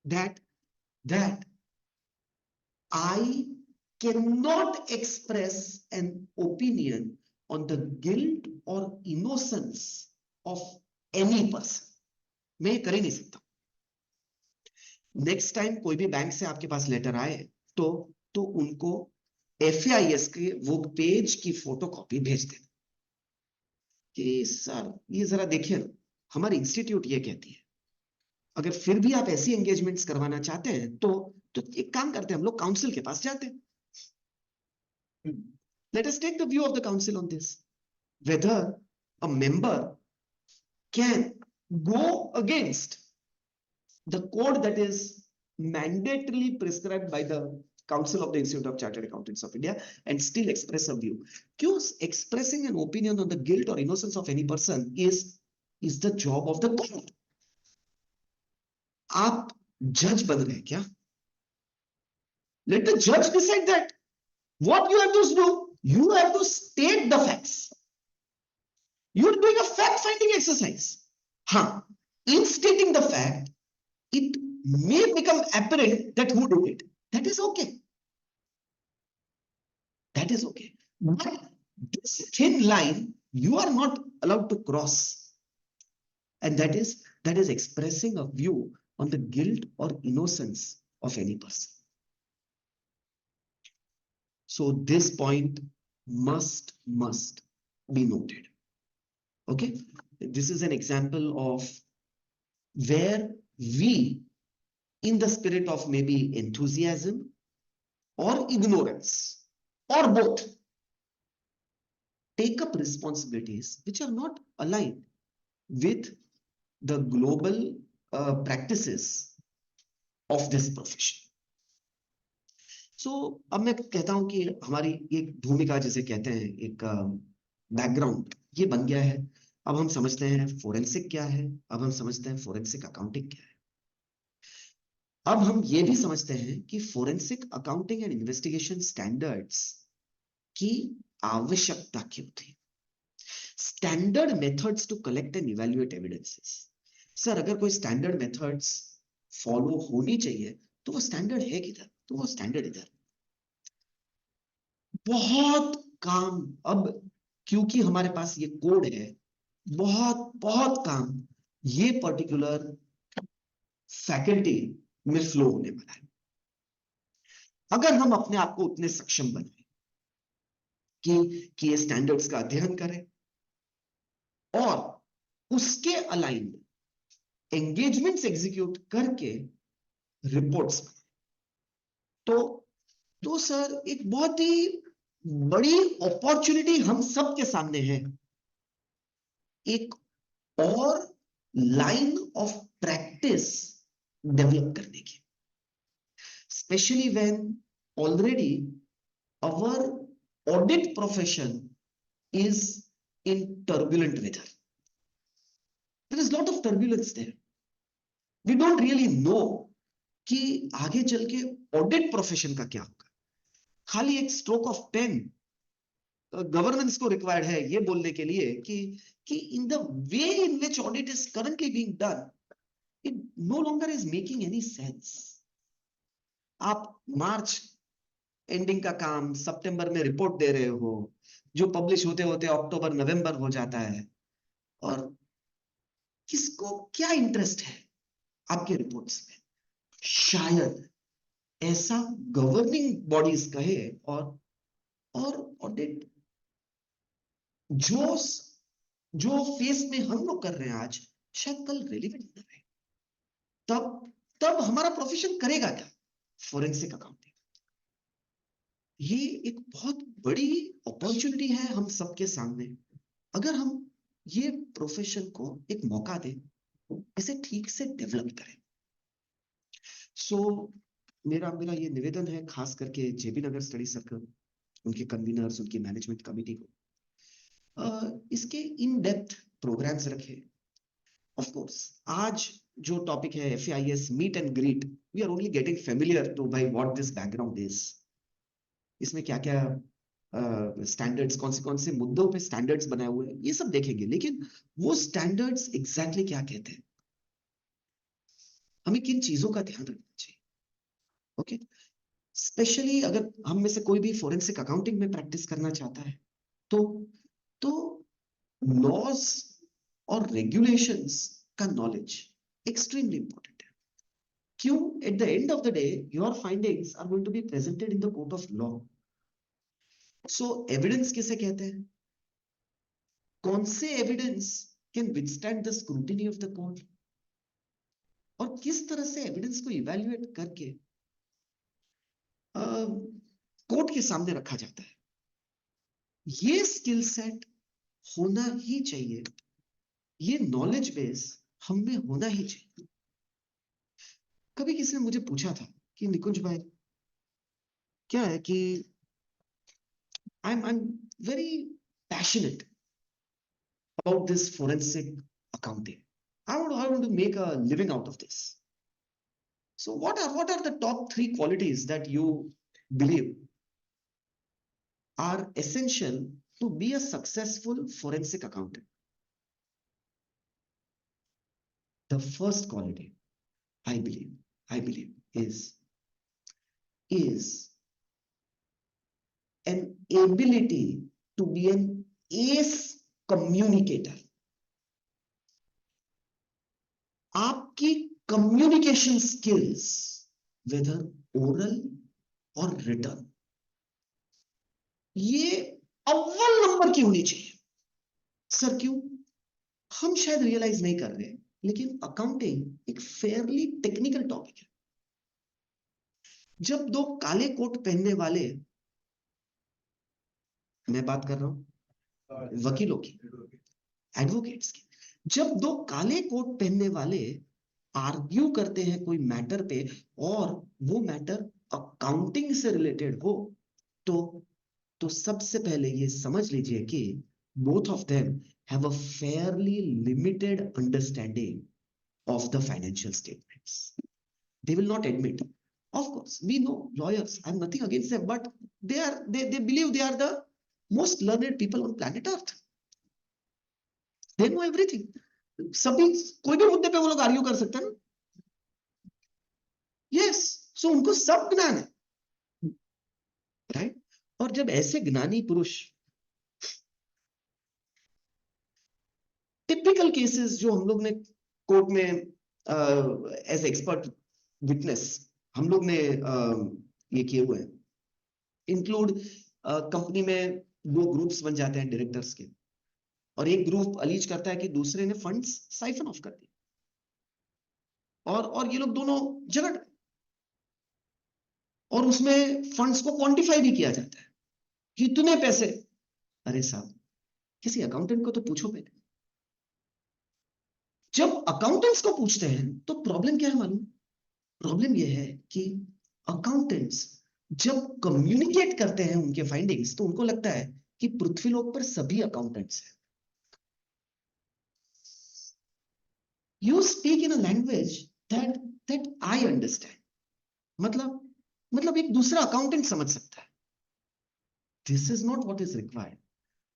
that I cannot express an opinion on the guilt or innocence of any person. मैं कर ही नहीं सकता। Next time कोई भी bank से आपके पास letter आए तो उनको FAIS के वो पेज की फोटोकॉपी भेज देना कि सर ये जरा देखिए, हमारी इंस्टीट्यूट ये कहती है। अगर फिर भी आप ऐसी एंगेजमेंट्स करवाना चाहते हैं तो एक काम करते हैं, हम लोग काउंसिल के पास जाते हैं। Let us take the view of the council on this, whether a member can go against the code that is mandatorily prescribed by the Council of the Institute of Chartered Accountants of India and still express a view. Because expressing an opinion on the guilt or innocence of any person is the job of the court. आप जज बन रहे हैं क्या? Let the judge decide that. What you have to do, you have to state the facts. You are doing a fact-finding exercise. हाँ, in stating the fact, it may become apparent that who did it. That is okay. That is okay. But this thin line you are not allowed to cross, and that is expressing a view on the guilt or innocence of any person. So this point must be noted. Okay, this is an example of where we, in the spirit of maybe enthusiasm or ignorance or both, take up responsibilities which are not aligned with the global practices of this profession. So अब मैं कहता हूं कि हमारी एक भूमिका जिसे कहते हैं, एक बैकग्राउंड ये बन गया है। अब हम समझते हैं फोरेंसिक क्या है, अब हम समझते हैं फोरेंसिक अकाउंटिंग क्या है। अब हम ये भी समझते हैं कि forensic accounting and investigation standards की आवश्यकता क्यों थी। Standard methods to collect and evaluate evidences. Sir अगर कोई स्टैंडर्ड मेथड्स फॉलो होनी चाहिए तो वो स्टैंडर्ड है किधर? तो वो स्टैंडर्ड इधर। बहुत काम, अब क्योंकि हमारे पास ये कोड है, बहुत काम ये पर्टिकुलर फैकल्टी में फ्लो होने वाला है। अगर हम अपने आप को उतने सक्षम बनाए कि ये स्टैंडर्ड्स का अध्ययन करें और उसके अलाइन एंगेजमेंट्स एग्जीक्यूट करके रिपोर्ट्स बनाए, तो सर एक बहुत ही बड़ी अपॉर्चुनिटी हम सबके सामने है, एक और लाइन ऑफ प्रैक्टिस डेवलप करने की। especially when already our audit profession is in turbulent weather. There is a lot of turbulence there. We don't really know कि आगे चल के ऑडिट प्रोफेशन का क्या होगा. खाली एक स्ट्रोक ऑफ पेन गवर्नेंस को रिक्वायर्ड है ये बोलने के लिए कि in the way in which audit is currently being done, it no longer is making any sense. आप मार्च एंडिंग का काम सितंबर में रिपोर्ट दे रहे हो, जो पब्लिश होते होते अक्टूबर नवंबर हो जाता है, और किसको क्या इंटरेस्ट है आपके रिपोर्ट्स में? शायद ऐसा गवर्निंग बॉडीज कहे और ऑडिट जो फेस में हम लोग कर रहे हैं आज, शायद कल रेलिवेंट ना रहे. तब हमारा प्रोफेशन करेगा क्या? Forensic accounting. ये एक बहुत बड़ी अपॉर्चुनिटी है हम सबके सामने, अगर हम ये प्रोफेशन को एक मौका दें, इसे ठीक से डेवलप करें. सो मेरा ये निवेदन है खास करके जेबी नगर स्टडी सर्कल, उनके कन्वीनर्स, उनकी मैनेजमेंट कमेटी को, इसके इन डेप्थ प्रोग्राम्स रखे. ऑफ कोर्स आज जो टॉपिक है FAIS meet and greet, we are only getting familiar to by what this background is. इसमें क्या क्या स्टैंडर्ड्स, कौन से मुद्दों पे स्टैंडर्ड्स बनाए हुए हैं, ये सब देखेंगे. लेकिन वो स्टैंडर्ड्स एग्जैक्टली क्या कहते हैं, हमें किन चीजों का ध्यान रखना चाहिए. ओके, स्पेशली अगर हम में से कोई भी फोरेंसिक अकाउंटिंग में प्रैक्टिस करना चाहता है, तो लॉज और रेगुलेशंस का नॉलेज एक्सट्रीमली इंपॉर्टेंट है. क्यों? At the end of the day your findings are going to be presented in the court of law. So evidence किसे कहते हैं? कौन से evidence can withstand the scrutiny of the court, और किस तरह से एविडेंस को इवैल्यूएट करके कोर्ट के सामने रखा जाता है. ये स्किल सेट होना ही चाहिए, ये नॉलेज बेस हम में होना ही चाहिए. कभी किसी ने मुझे पूछा था कि निकुंज भाई, क्या है कि I'm very passionate about this forensic accounting. I want to make a living out of this. So what are the top 3 qualities that you believe are essential to be a successful forensic accountant? The first quality I believe is an ability to be an ace communicator. आपकी communication skills, weather oral और written, ये अव्वल number की होनी चाहिए. Sir क्यों? हम शायद रियलाइज नहीं कर रहे, लेकिन अकाउंटिंग एक फेयरली टेक्निकल टॉपिक है. जब 2 काले कोट पहनने वाले, मैं बात कर रहा हूं वकीलों की, एडवोकेट्स की, जब 2 काले कोट पहनने वाले आर्ग्यू करते हैं कोई मैटर पे, और वो मैटर अकाउंटिंग से रिलेटेड हो, तो सबसे पहले ये समझ लीजिए कि both of them have a fairly limited understanding of the financial statements. They will not admit. Of course, we know lawyers. I'm nothing against them, but they believe they are the most learned people on planet Earth. They know everything. सभी कोई भी मुद्दे पे वो लोग argue कर सकते हैं ना. यस, सो उनको सब ज्ञान है, राइट. और जब ऐसे ज्ञानी पुरुष टिपिकल केसेस जो हम लोग ने कोर्ट में एज एक्सपर्ट विटनेस हम लोग ने ये किए हुए हैं, इंक्लूड कंपनी में 2 ग्रुप्स बन जाते हैं डायरेक्टर्स के, और एक ग्रुप अलीज करता है कि दूसरे ने फंड्स साइफन ऑफ कर दिए, और ये लोग दोनों झगड़, और उसमें फंड्स को क्वांटिफाई भी किया जाता है, कितने पैसे. अरे साहब, किसी अकाउंटेंट को तो पूछो पहले. जब अकाउंटेंट्स को पूछते हैं तो प्रॉब्लम क्या है मालूम? प्रॉब्लम यह है कि अकाउंटेंट्स जब कम्युनिकेट करते हैं उनके फाइंडिंग्स तो उनको लगता है कि पृथ्वीलोक पर सभी अकाउंटेंट्स हैं. You speak in a language that I understand. मतलब एक दूसरा अकाउंटेंट समझ सकता है. This is not what is required.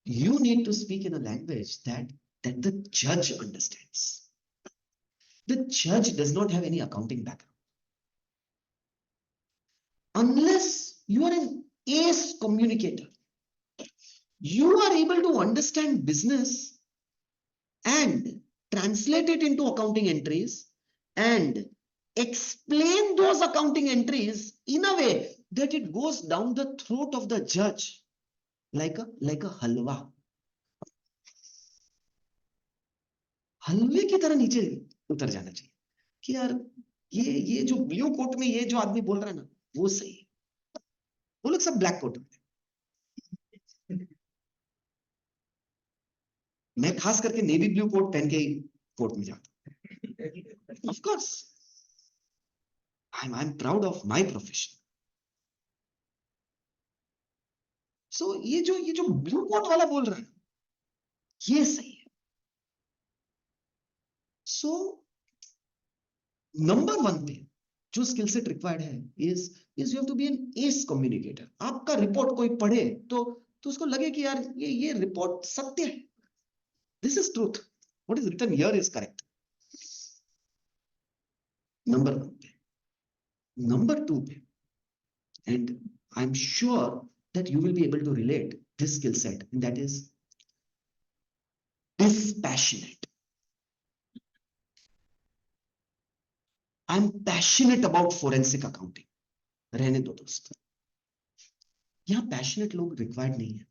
You need to speak in a language that the judge understands. The judge does not have any accounting background. Unless you are an ace communicator, you are able to understand business and translate it into accounting entries and explain those accounting entries in a way that it goes down the throat of the judge like a halwa. हलवे की तरह नीचे उतर जाना चाहिए कि यार ये जो ब्लू कोट में ये जो आदमी बोल रहा है ना वो सही है. वो लोग सब ब्लैक कोट में. मैं खास करके नेवी ब्लू कोट पहन के ही कोर्ट में जाता हूं. Of course I am proud of my profession. So ये जो ब्लू कोट वाला बोल रहा है ये सही है. सो नंबर 1 पे जो स्किल सेट रिक्वायर्ड है is you have to be an ace communicator. आपका रिपोर्ट कोई पढ़े तो उसको लगे कि यार ये रिपोर्ट सत्य है. This is truth. What is written here is correct. Number 1 पे. नंबर 2 पे, and I'm sure that you will be able to relate this skill set, and that is dispassionate. I'm passionate about forensic accounting. रहने दो दोस्त. यहाँ passionate लोग required नहीं है.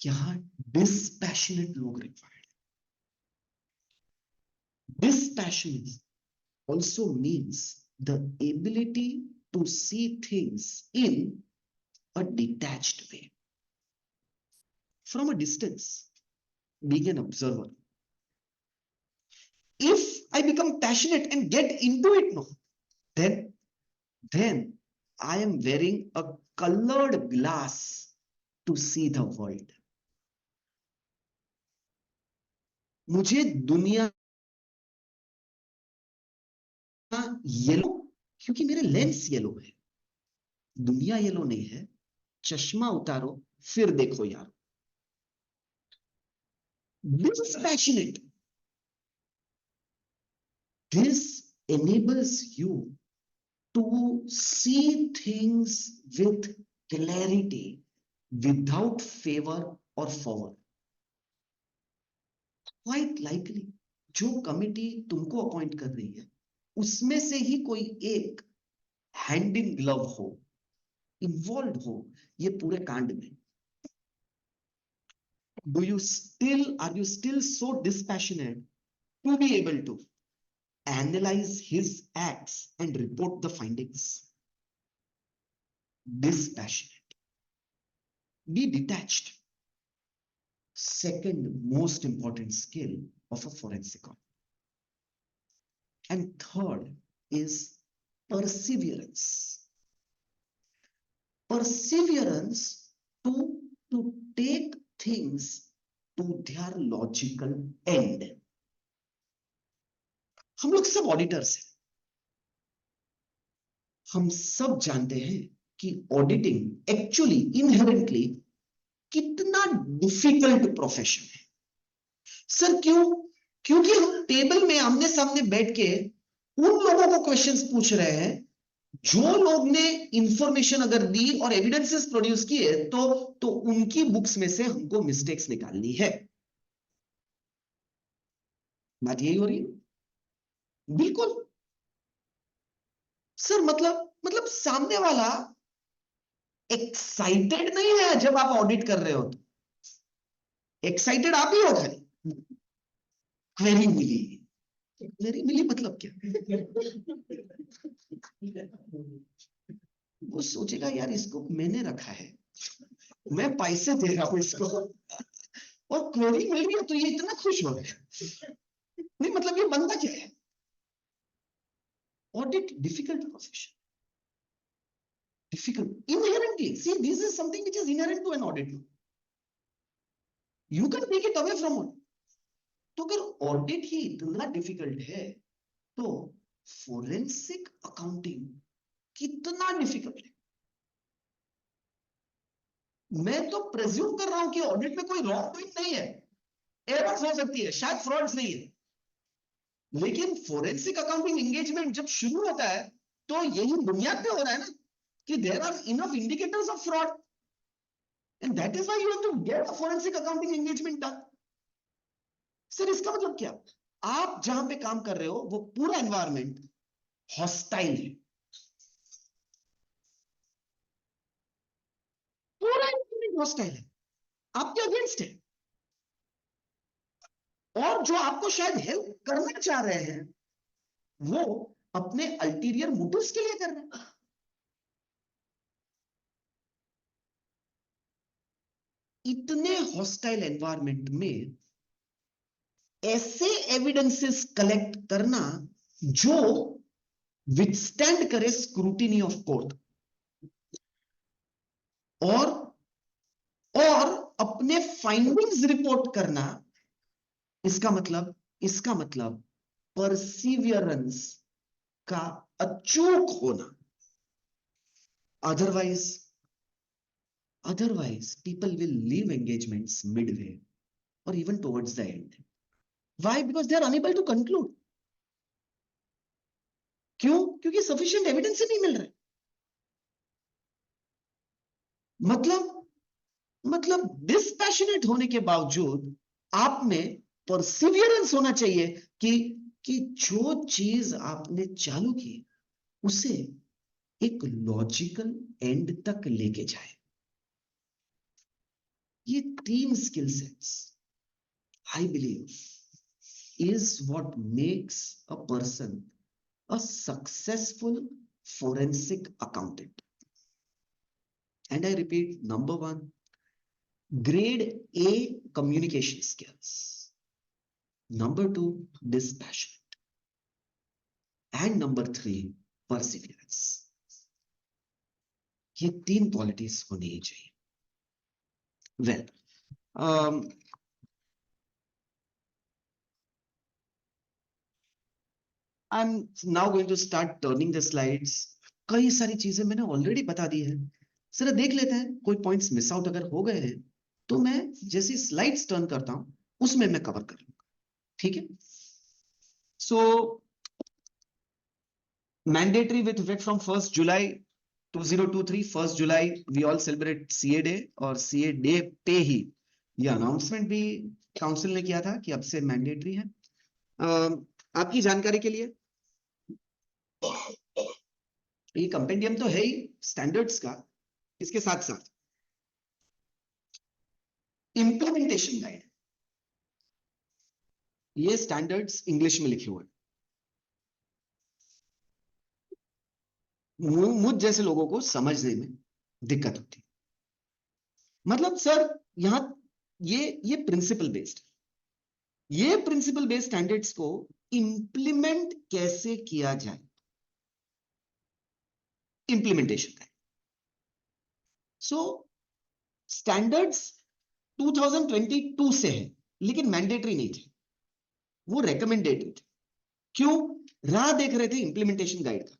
यहाँ डिस्पैशनेट लोग रिक्वायर्ड है. Dispassionate also means the ability to see things in a detached way. From a distance, being an observer. If I become passionate and get into it now, then I am wearing a colored glass to see the world. मुझे दुनिया yellow क्योंकि मेरे lens yellow है. दुनिया yellow नहीं है. चश्मा उतारो फिर देखो यार. This is passionate. This enables you to see things with clarity without favor or forward. Quite likely जो कमिटी तुमको अपॉइंट कर रही है उसमें से ही कोई एक हैंड इन ग्लव हो, इन्वॉल्व हो ये पूरे कांड में. are you still so dispassionate to be able to analyze his acts and report the findings? Dispassionate. Be detached. Second most important skill of a forensic audit. And third is perseverance. Perseverance to take things to their logical end. हम लोग सब auditors हैं. हम सब जानते हैं कि auditing actually inherently कितना डिफिकल्ट प्रोफेशन है. सर क्यों? क्योंकि हम टेबल में आमने सामने बैठ के उन लोगों को क्वेश्चंस पूछ रहे हैं जो लोग ने इंफॉर्मेशन अगर दी और एविडेंसेस प्रोड्यूस किए तो उनकी बुक्स में से हमको मिस्टेक्स निकालनी है. बात यही हो रही है. बिल्कुल सर. मतलब सामने वाला एक्साइटेड नहीं है जब आप ऑडिट कर रहे हो. तो एक्साइटेड आप ही हो. खाली क्वेरी मिली. क्वेरी मिली मतलब क्या? वो सोचेगा यार इसको मैंने रखा है, मैं पैसे दे रहा हूं इसको और क्वेरी मिल गया तो ये इतना खुश हो गया. नहीं मतलब ये बंदा क्या है? Audit difficult profession. Difficult inherently. See, this is something which is inherent to an audit. You can take it away from audit. तो अगर ऑडिट ही इतना डिफिकल्ट है तो फोरेंसिक अकाउंटिंग कितना डिफिकल्ट है? मैं तो प्रेज्यूम कर रहा हूं कि ऑडिट में कोई रॉन्ग डूइंग नहीं है, एरर्स हो सकती है, शायद फ्रॉड्स नहीं है, लेकिन फोरेंसिक अकाउंटिंग एंगेजमेंट जब शुरू होता है तो यही बुनियाद पे हो रहा है ना कि there are enough indicators of fraud and that is why you have to get a forensic accounting engagement done. Sir इसका मतलब क्या? आप जहां पे काम कर रहे हो वो पूरा एनवायरनमेंट हॉस्टाइल है, पूरा एनवायरनमेंट हॉस्टाइल है, आपके अगेंस्ट है, और जो आपको शायद हेल्प करना चाह रहे हैं वो अपने अल्टीरियर मोटिव्स के लिए कर रहे हैं. इतने हॉस्टाइल एनवायरनमेंट में ऐसे एविडेंसेस कलेक्ट करना जो विथस्टैंड करे स्क्रूटिनी ऑफ कोर्ट और अपने फाइंडिंग्स रिपोर्ट करना, इसका मतलब परसिवियरेंस का अचूक होना. Otherwise, people will leave engagements midway or even towards the end. Why? Because they are unable to conclude. क्यों? क्योंकि sufficient evidence ही नहीं मिल रहा. मतलब dispassionate होने के बावजूद आप में perseverance होना चाहिए कि जो चीज आपने चालू की उसे एक लॉजिकल एंड तक लेके जाए. ये 3 skill sets I believe is what makes a person a successful forensic accountant. And I repeat, number 1, grade A communication skills, number 2 dispassionate, and number 3 perseverance. ये 3 क्वालिटीज होनी ही चाहिए. Well, I'm now going to start turning the slides. कई सारी चीजें मैंने already बता दी है, जरा देख लेते हैं कोई पॉइंट्स मिस आउट अगर हो गए हैं तो मैं जैसी स्लाइड्स टर्न करता हूं उसमें मैं कवर कर लूंगा. ठीक है? So mandatory with effect from 1st July 2023. 1st July we all celebrate CA day, और CA डे पे ही ये अनाउंसमेंट भी काउंसिल ने किया था कि अब से मैंडेटरी है. आपकी जानकारी के लिए ये कंपेंडियम तो है ही स्टैंडर्ड्स का, इसके साथ साथ इंप्लीमेंटेशन गाइड, ये स्टैंडर्ड्स इंग्लिश में लिखे हुए हैं. मुझ जैसे लोगों को समझने में दिक्कत होती है. मतलब सर यहां ये प्रिंसिपल बेस्ड, ये प्रिंसिपल बेस्ड स्टैंडर्ड्स को इंप्लीमेंट कैसे किया जाए, इंप्लीमेंटेशन का. सो स्टैंडर्ड्स 2022 से है लेकिन मैंडेटरी नहीं थे, वो रेकमेंडेटरी थे. क्यों? राह देख रहे थे इंप्लीमेंटेशन गाइड का.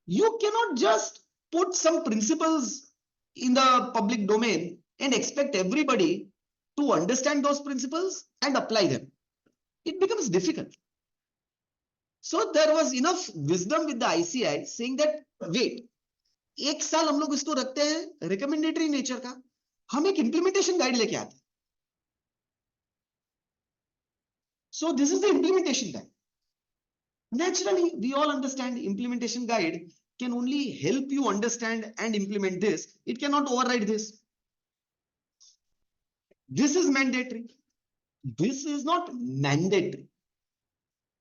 You cannot just put some principles in the public domain and expect everybody to understand those principles and apply them. It becomes difficult. So there was enough wisdom with the ICI saying that wait, 1 साल हम लोग इसको रखते हैं recommendatory nature का, हम एक implementation guide लेके आते हैं. So this is the implementation guide. Naturally, we all understand implementation guide can only help you understand and implement this. It cannot override this. This is mandatory. This is not mandatory.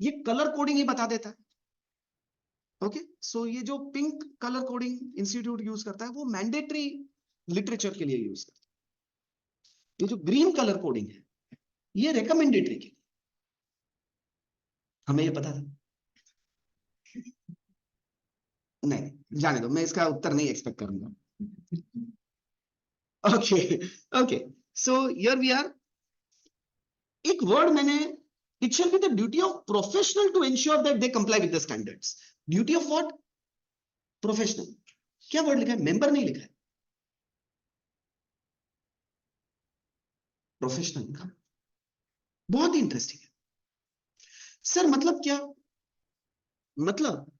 ये colour coding ही बता देता है. Okay, सो ये जो pink colour coding institute use करता है वो mandatory literature के लिए यूज करता है. ये जो ग्रीन कलर कोडिंग है ये रिकमेंडेटरी के लिए, हमें ये पता था. नहीं जाने दो, मैं इसका उत्तर नहीं एक्सपेक्ट करूंगा. Okay okay, so here we are. एक वर्ड मैंने, it shall be the duty of professional to ensure that they comply with the standards. Duty of what? Professional. क्या वर्ड लिखा है? मेंबर नहीं लिखा है, प्रोफेशनल लिखा. बहुत ही इंटरेस्टिंग है सर. मतलब क्या? मतलब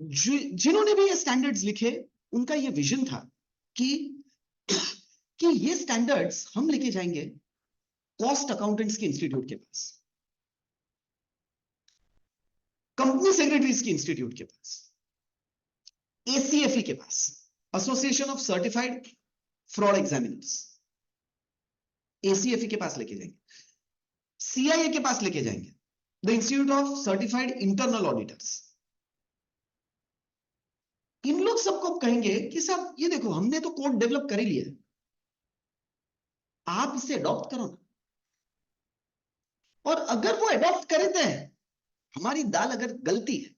जिन्होंने भी ये स्टैंडर्ड्स लिखे, उनका ये विजन था कि कि ये स्टैंडर्ड्स हम लेके जाएंगे कॉस्ट अकाउंटेंट्स के इंस्टीट्यूट के पास, कंपनी सेक्रेटरीज के इंस्टीट्यूट के पास, एसीएफई के पास, association of certified fraud examiners, ACFE के पास लेके जाएंगे, सीआईए के पास लेके जाएंगे, the institute of certified internal auditors. इन लोग सबको कहेंगे कि साहब ये देखो, हमने तो कोड डेवलप कर ही लिया है, आप इसे अडॉप्ट करो ना. और अगर वो अडॉप्ट करे थे, हमारी दाल अगर गलती है,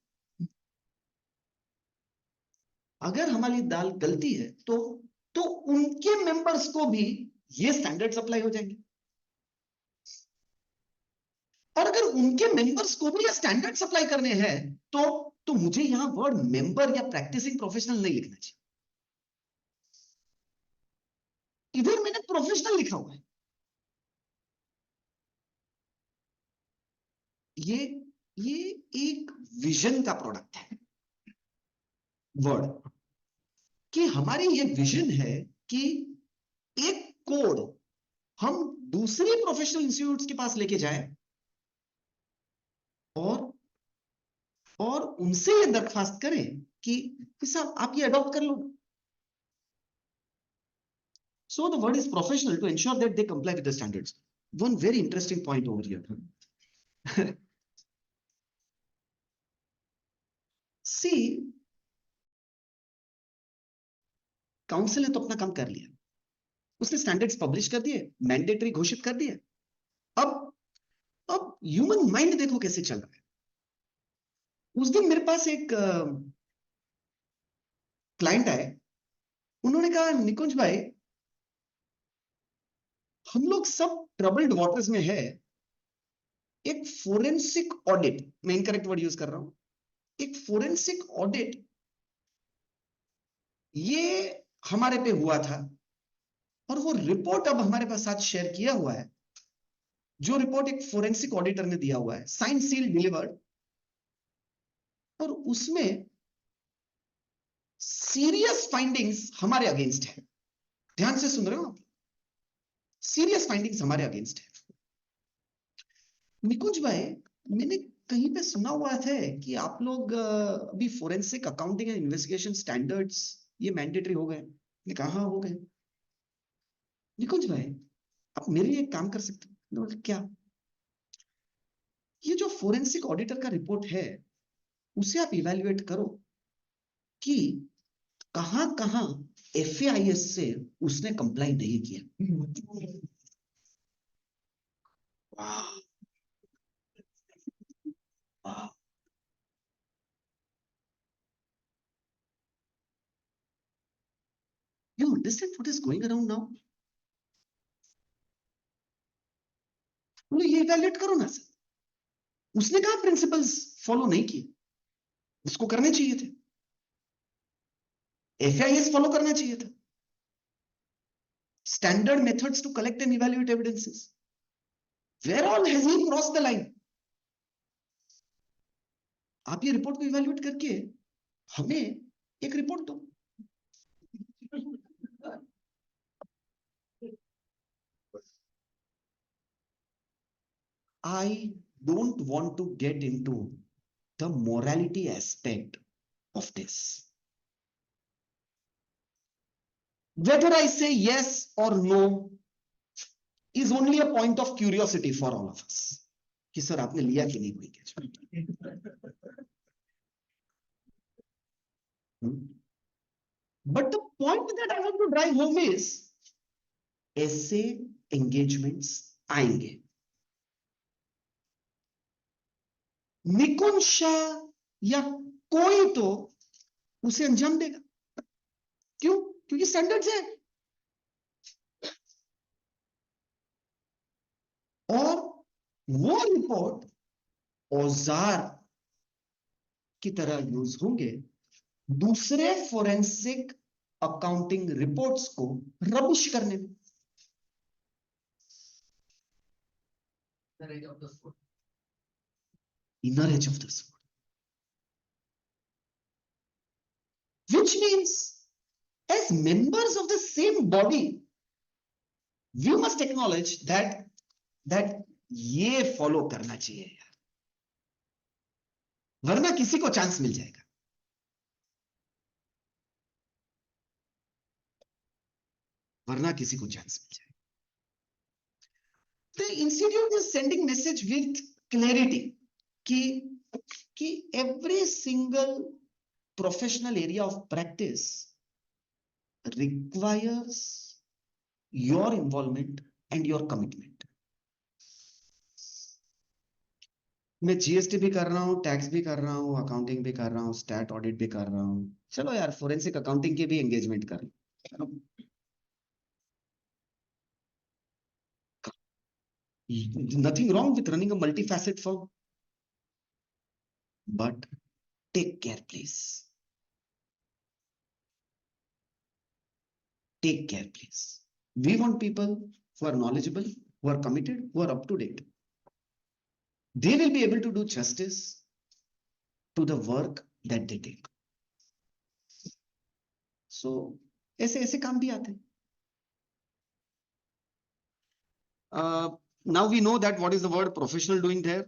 अगर हमारी दाल गलती है, तो उनके मेंबर्स को भी ये स्टैंडर्ड्स अप्लाई हो जाएंगे. और अगर उनके मेंबर्स को भी ये स्टैंडर्ड्स अप्लाई करने हैं, तो मुझे यहां वर्ड मेंबर या प्रैक्टिसिंग प्रोफेशनल नहीं लिखना चाहिए. इधर मैंने प्रोफेशनल लिखा हुआ है. ये ये एक विजन का प्रोडक्ट है वर्ड, कि हमारी ये विजन है कि एक कोड हम दूसरे प्रोफेशनल इंस्टीट्यूट्स के पास लेके जाएं और उनसे ये दरख्वास्त करें कि साहब आप ये अडॉप्ट कर लो. So the word is professional to ensure that they comply with the standards. One very interesting point over here. See, council ने तो अपना काम कर लिया, उसने स्टैंडर्ड्स पब्लिश कर दिए, मैंडेटरी घोषित कर दिए. अब ह्यूमन माइंड देखो कैसे चल रहा है. उस दिन मेरे पास एक क्लाइंट आए, उन्होंने कहा निकुंज भाई, हम लोग सब ट्रबल्ड वाटर्स में है, एक फोरेंसिक ऑडिट, मैं इनकरेक्ट वर्ड यूज कर रहा हूं, एक फोरेंसिक ऑडिट ये हमारे पे हुआ था, और वो रिपोर्ट अब हमारे पास साथ शेयर किया हुआ है, जो रिपोर्ट एक फोरेंसिक ऑडिटर ने दिया हुआ है, साइन सील डिलीवर्ड, और उसमें सीरियस फाइंडिंग्स हमारे अगेंस्ट है. ध्यान से सुन रहे हो आप? सीरियस फाइंडिंग्स हमारे अगेंस्ट है. निकुंज भाई, मैंने कहीं पे सुना हुआ है कि आप लोग अभी forensic accounting and investigation standards ये मैंडेटरी हो गए. मैंने कहा हाँ हो गए. निकुंज भाई, आप मेरे लिए एक काम कर सकते हो? मैंने बोला, क्या? ये जो फोरेंसिक ऑडिटर का रिपोर्ट है, उसे आप इवैल्यूएट करो कि कहां कहां FAIS से उसने कंप्लाई नहीं किया. वाह वाह. You understand what is going around now? बोले ये इवैल्यूएट करो ना सर. उसने कहा प्रिंसिपल्स फॉलो नहीं किए, उसको करने चाहिए थे. FAIS फॉलो करना चाहिए था. Standard methods to collect and evaluate evidences. Where all has he crossed the line? आप ये रिपोर्ट को इवैल्यूएट करके हमें एक रिपोर्ट दो. I don't want to get into the morality aspect of this. Whether I say yes or no is only a point of curiosity for all of us. कि sir आपने लिया कि नहीं कोई. But the point that I want to drive home is ऐसे engagements आएंगे. निकुंज शाह या कोई तो उसे अंजाम देगा। क्यों? क्योंकि स्टैंडर्ड्स है। और वो रिपोर्ट औजार की तरह यूज होंगे दूसरे फोरेंसिक अकाउंटिंग रिपोर्ट्स को रबिश करने में। edge of the sword. Inner edge of the sword. Which means, as members of the same body, we must acknowledge that ये फॉलो करना चाहिए यार, वरना किसी को चांस मिल जाएगा। वरना किसी को चांस मिल जाएगा। The institute is sending message with clarity कि every single professional area of practice requires your involvement and your commitment. मैं जीएसटी भी कर रहा हूं, टैक्स भी कर रहा हूं, अकाउंटिंग भी कर रहा हूं, स्टैट ऑडिट भी कर रहा हूं। चलो यार फोरेंसिक अकाउंटिंग की भी एंगेजमेंट कर लो। Nothing wrong with running a multifaceted firm, but take care, please. Take care, please. We want people who are knowledgeable, who are committed, who are up to date. They will be able to do justice to the work that they take. So, ऐसे काम भी आते हैं। Now we know that what is the word professional doing there.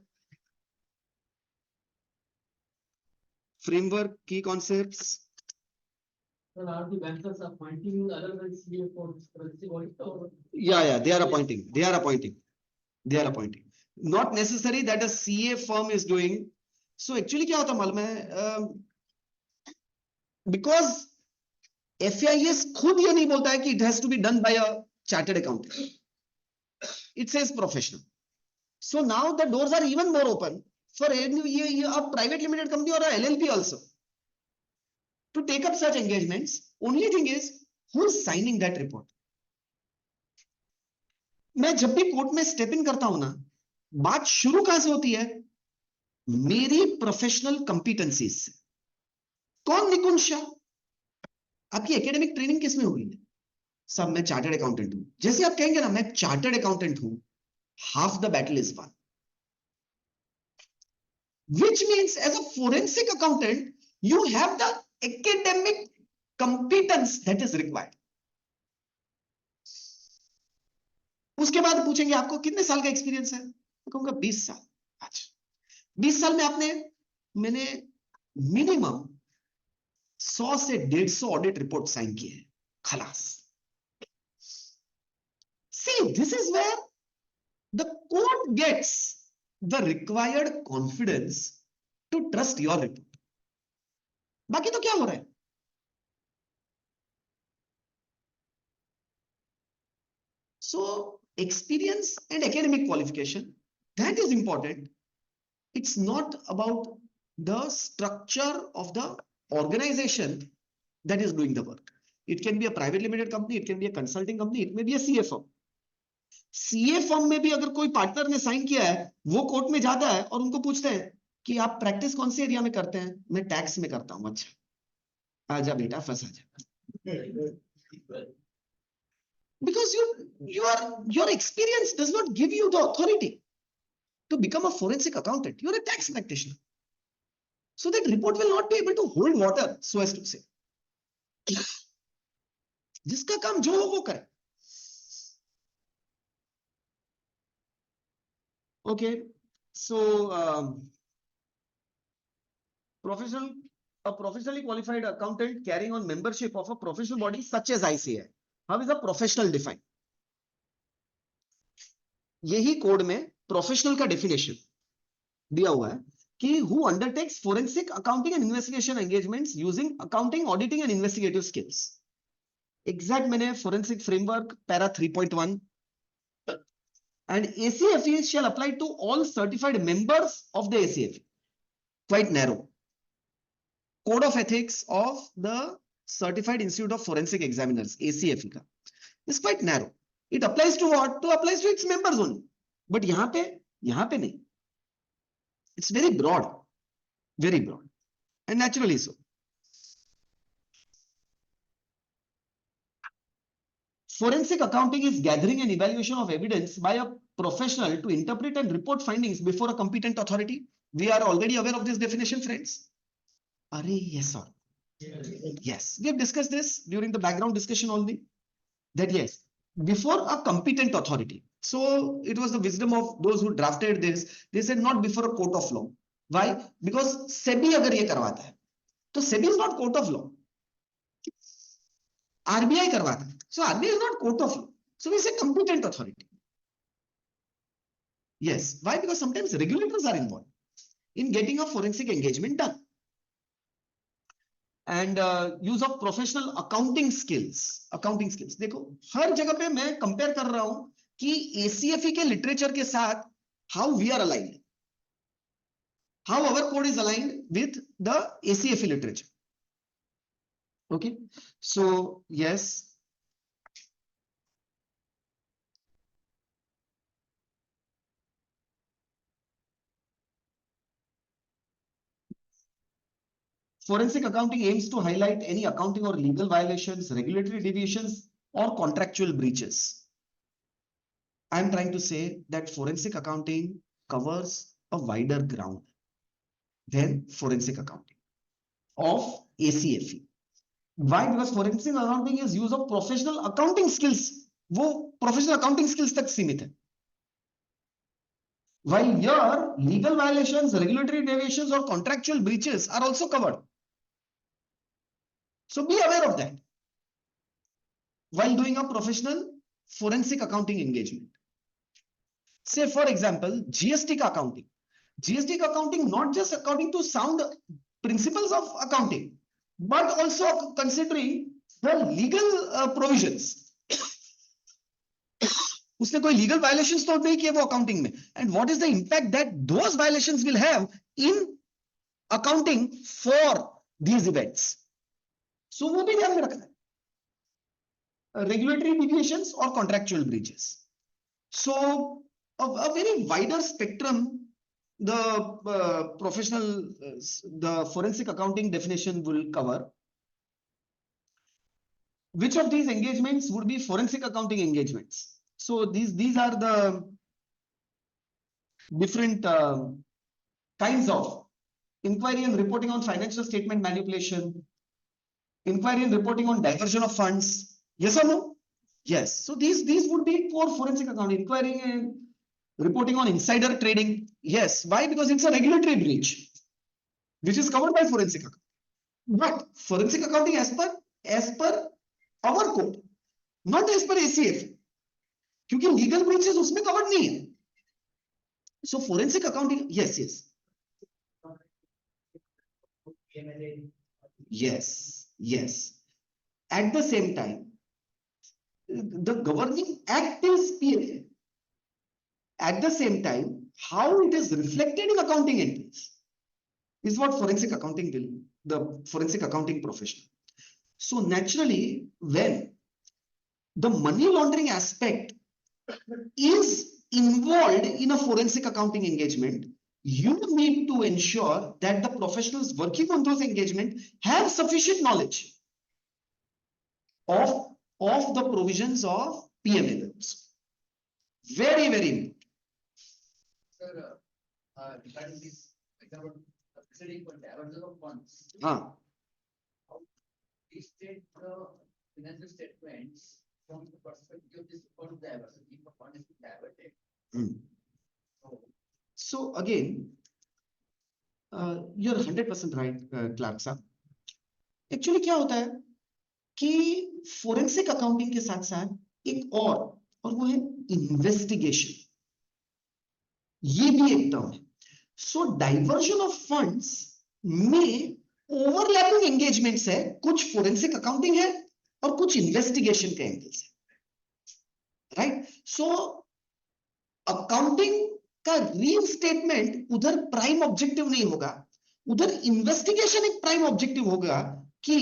Framework, key concepts. Well, are the bankers appointing other than CA for forensic audit or? Yeah, they are appointing. They are appointing. They are appointing. Not necessary that a CA firm is doing. So actually क्या होता मालूम है? Because FAIS खुद ये नहीं बोलता है कि it has to be done by a chartered accountant. It says professional. So now the doors are even more open for a private limited company or a LLP also to take up such engagements. Only thing is who is signing that report. मैं जब भी court में step in करता हूं ना, बात शुरू कहां से होती है? मेरी प्रोफेशनल कंपिटेंसीज से। कौन निकुंज शाह? आपकी एकेडमिक ट्रेनिंग किस में हुई है? सब मैं चार्टर्ड अकाउंटेंट हूं। जैसे आप कहेंगे ना मैं चार्टर्ड अकाउंटेंट हूं, half the battle is won. Which means as a forensic accountant, you have the academic competence that is required. उसके बाद पूछेंगे आपको कितने साल का एक्सपीरियंस है? मैं कहूंगा 20 साल। अच्छा 20 साल में मैंने मिनिमम 100 से 150 ऑडिट रिपोर्ट साइन किए हैं। खलास। See, this is where the court gets the required confidence to trust your report. बाकी तो क्या हो रहा है? So experience and academic qualification, that is important. It's not about the structure of the organization that is doing the work. It can be a private limited company, it can be a consulting company, it may be a CA firm. CA firm में भी अगर कोई partner ने sign किया है, वो court में जाता है और उनको पूछते हैं कि आप प्रैक्टिस कौन से एरिया में करते हैं? मैं टैक्स में करता हूं। अच्छा आजा बेटा फंसा जा। Because your experience does not give you the authority to become a forensic accountant. You are a tax practitioner. So that report will not be able to hold water, so as to say. जिसका काम जो हो वो करे। Okay, so a professionally qualified accountant carrying on membership of a professional body such as ICA. How is a professional defined? यही code में professional का definition दिया हुआ है कि who undertakes forensic accounting and investigation engagements using accounting, auditing and investigative skills. Exact मैंने forensic framework para 3.1 and ACFE shall apply to all certified members of the ACFE. Quite narrow. Code of ethics of the certified institute of forensic examiners ACFE का is quite narrow. It applies to what? To applies to its members only. But यहाँ पे नहीं. It's very broad and naturally so. Forensic accounting is gathering and evaluation of evidence by a professional to interpret and report findings before a competent authority. We are already aware of this definition, friends. Are yes sir? Yes, we have discussed this during the background discussion only. That yes, before a competent authority. So it was the wisdom of those who drafted this. They said not before a court of law. Why? Because SEBI अगर ये करवाता है, तो SEBI is not court of law. RBI करवाता है. So RBI is not court of law. So we say competent authority. Yes. Why? Because sometimes regulators are involved in getting a forensic engagement done. And use of professional accounting skills. देखो हर जगह पे मैं compare कर रहा हूं कि ACFE के literature के साथ how we are aligned, how our code is aligned with the ACFE literature. Okay, so yes, forensic accounting aims to highlight any accounting or legal violations, regulatory deviations, or contractual breaches. I am trying to say that forensic accounting covers a wider ground than forensic accounting of ACFE. Why? Because forensic accounting is use of professional accounting skills. वो professional accounting skills तक सीमित है. While here legal violations, regulatory deviations, or contractual breaches are also covered. So be aware of that while doing a professional forensic accounting engagement. Say for example, GST का accounting. GST का accounting not just according to sound principles of accounting, but also considering the legal provisions. उसने कोई legal violations तो नहीं किए वो accounting में. And what is the impact that those violations will have in accounting for these events? So वो भी ध्यान में रखना है. Regulatory deviations or contractual breaches. So a very wider spectrum, the the forensic accounting definition will cover. Which of these engagements would be forensic accounting engagements? So these are the different kinds of inquiry and reporting on financial statement manipulation, inquiry and reporting on diversion of funds. Yes or no? Yes. So these would be for forensic accounting. Inquiry and reporting on insider trading. Yes. Why? Because it's a regulatory breach, which is covered by forensic accounting. But forensic accounting as per our code, not as per ACF. क्योंकि legal breaches उसमें covered नहीं है. So forensic accounting, yes. Yes. At the same time, the governing act is PMA. At the same time, how it is reflected in accounting entries is what forensic accounting will, the forensic accounting profession. So naturally, when the money laundering aspect is involved in a forensic accounting engagement, you need to ensure that the professionals working on those engagement have sufficient knowledge of the provisions of PMA. Very important. Sir, regarding this example, considering for diversion of funds, we state the financial statements from the perspective of this fund diversity, if a fund is diverted. So again, you're 100% right, Clark साहब. Actually क्या होता है कि forensic accounting के साथ साथ एक और वो है investigation. ये भी एक टर्म है. So diversion of funds में overlapping engagements है. कुछ forensic accounting है और कुछ investigation के angles है. Right? So accounting का reinstatement उधर prime objective नहीं होगा, उधर इन्वेस्टिगेशन एक प्राइम ऑब्जेक्टिव होगा कि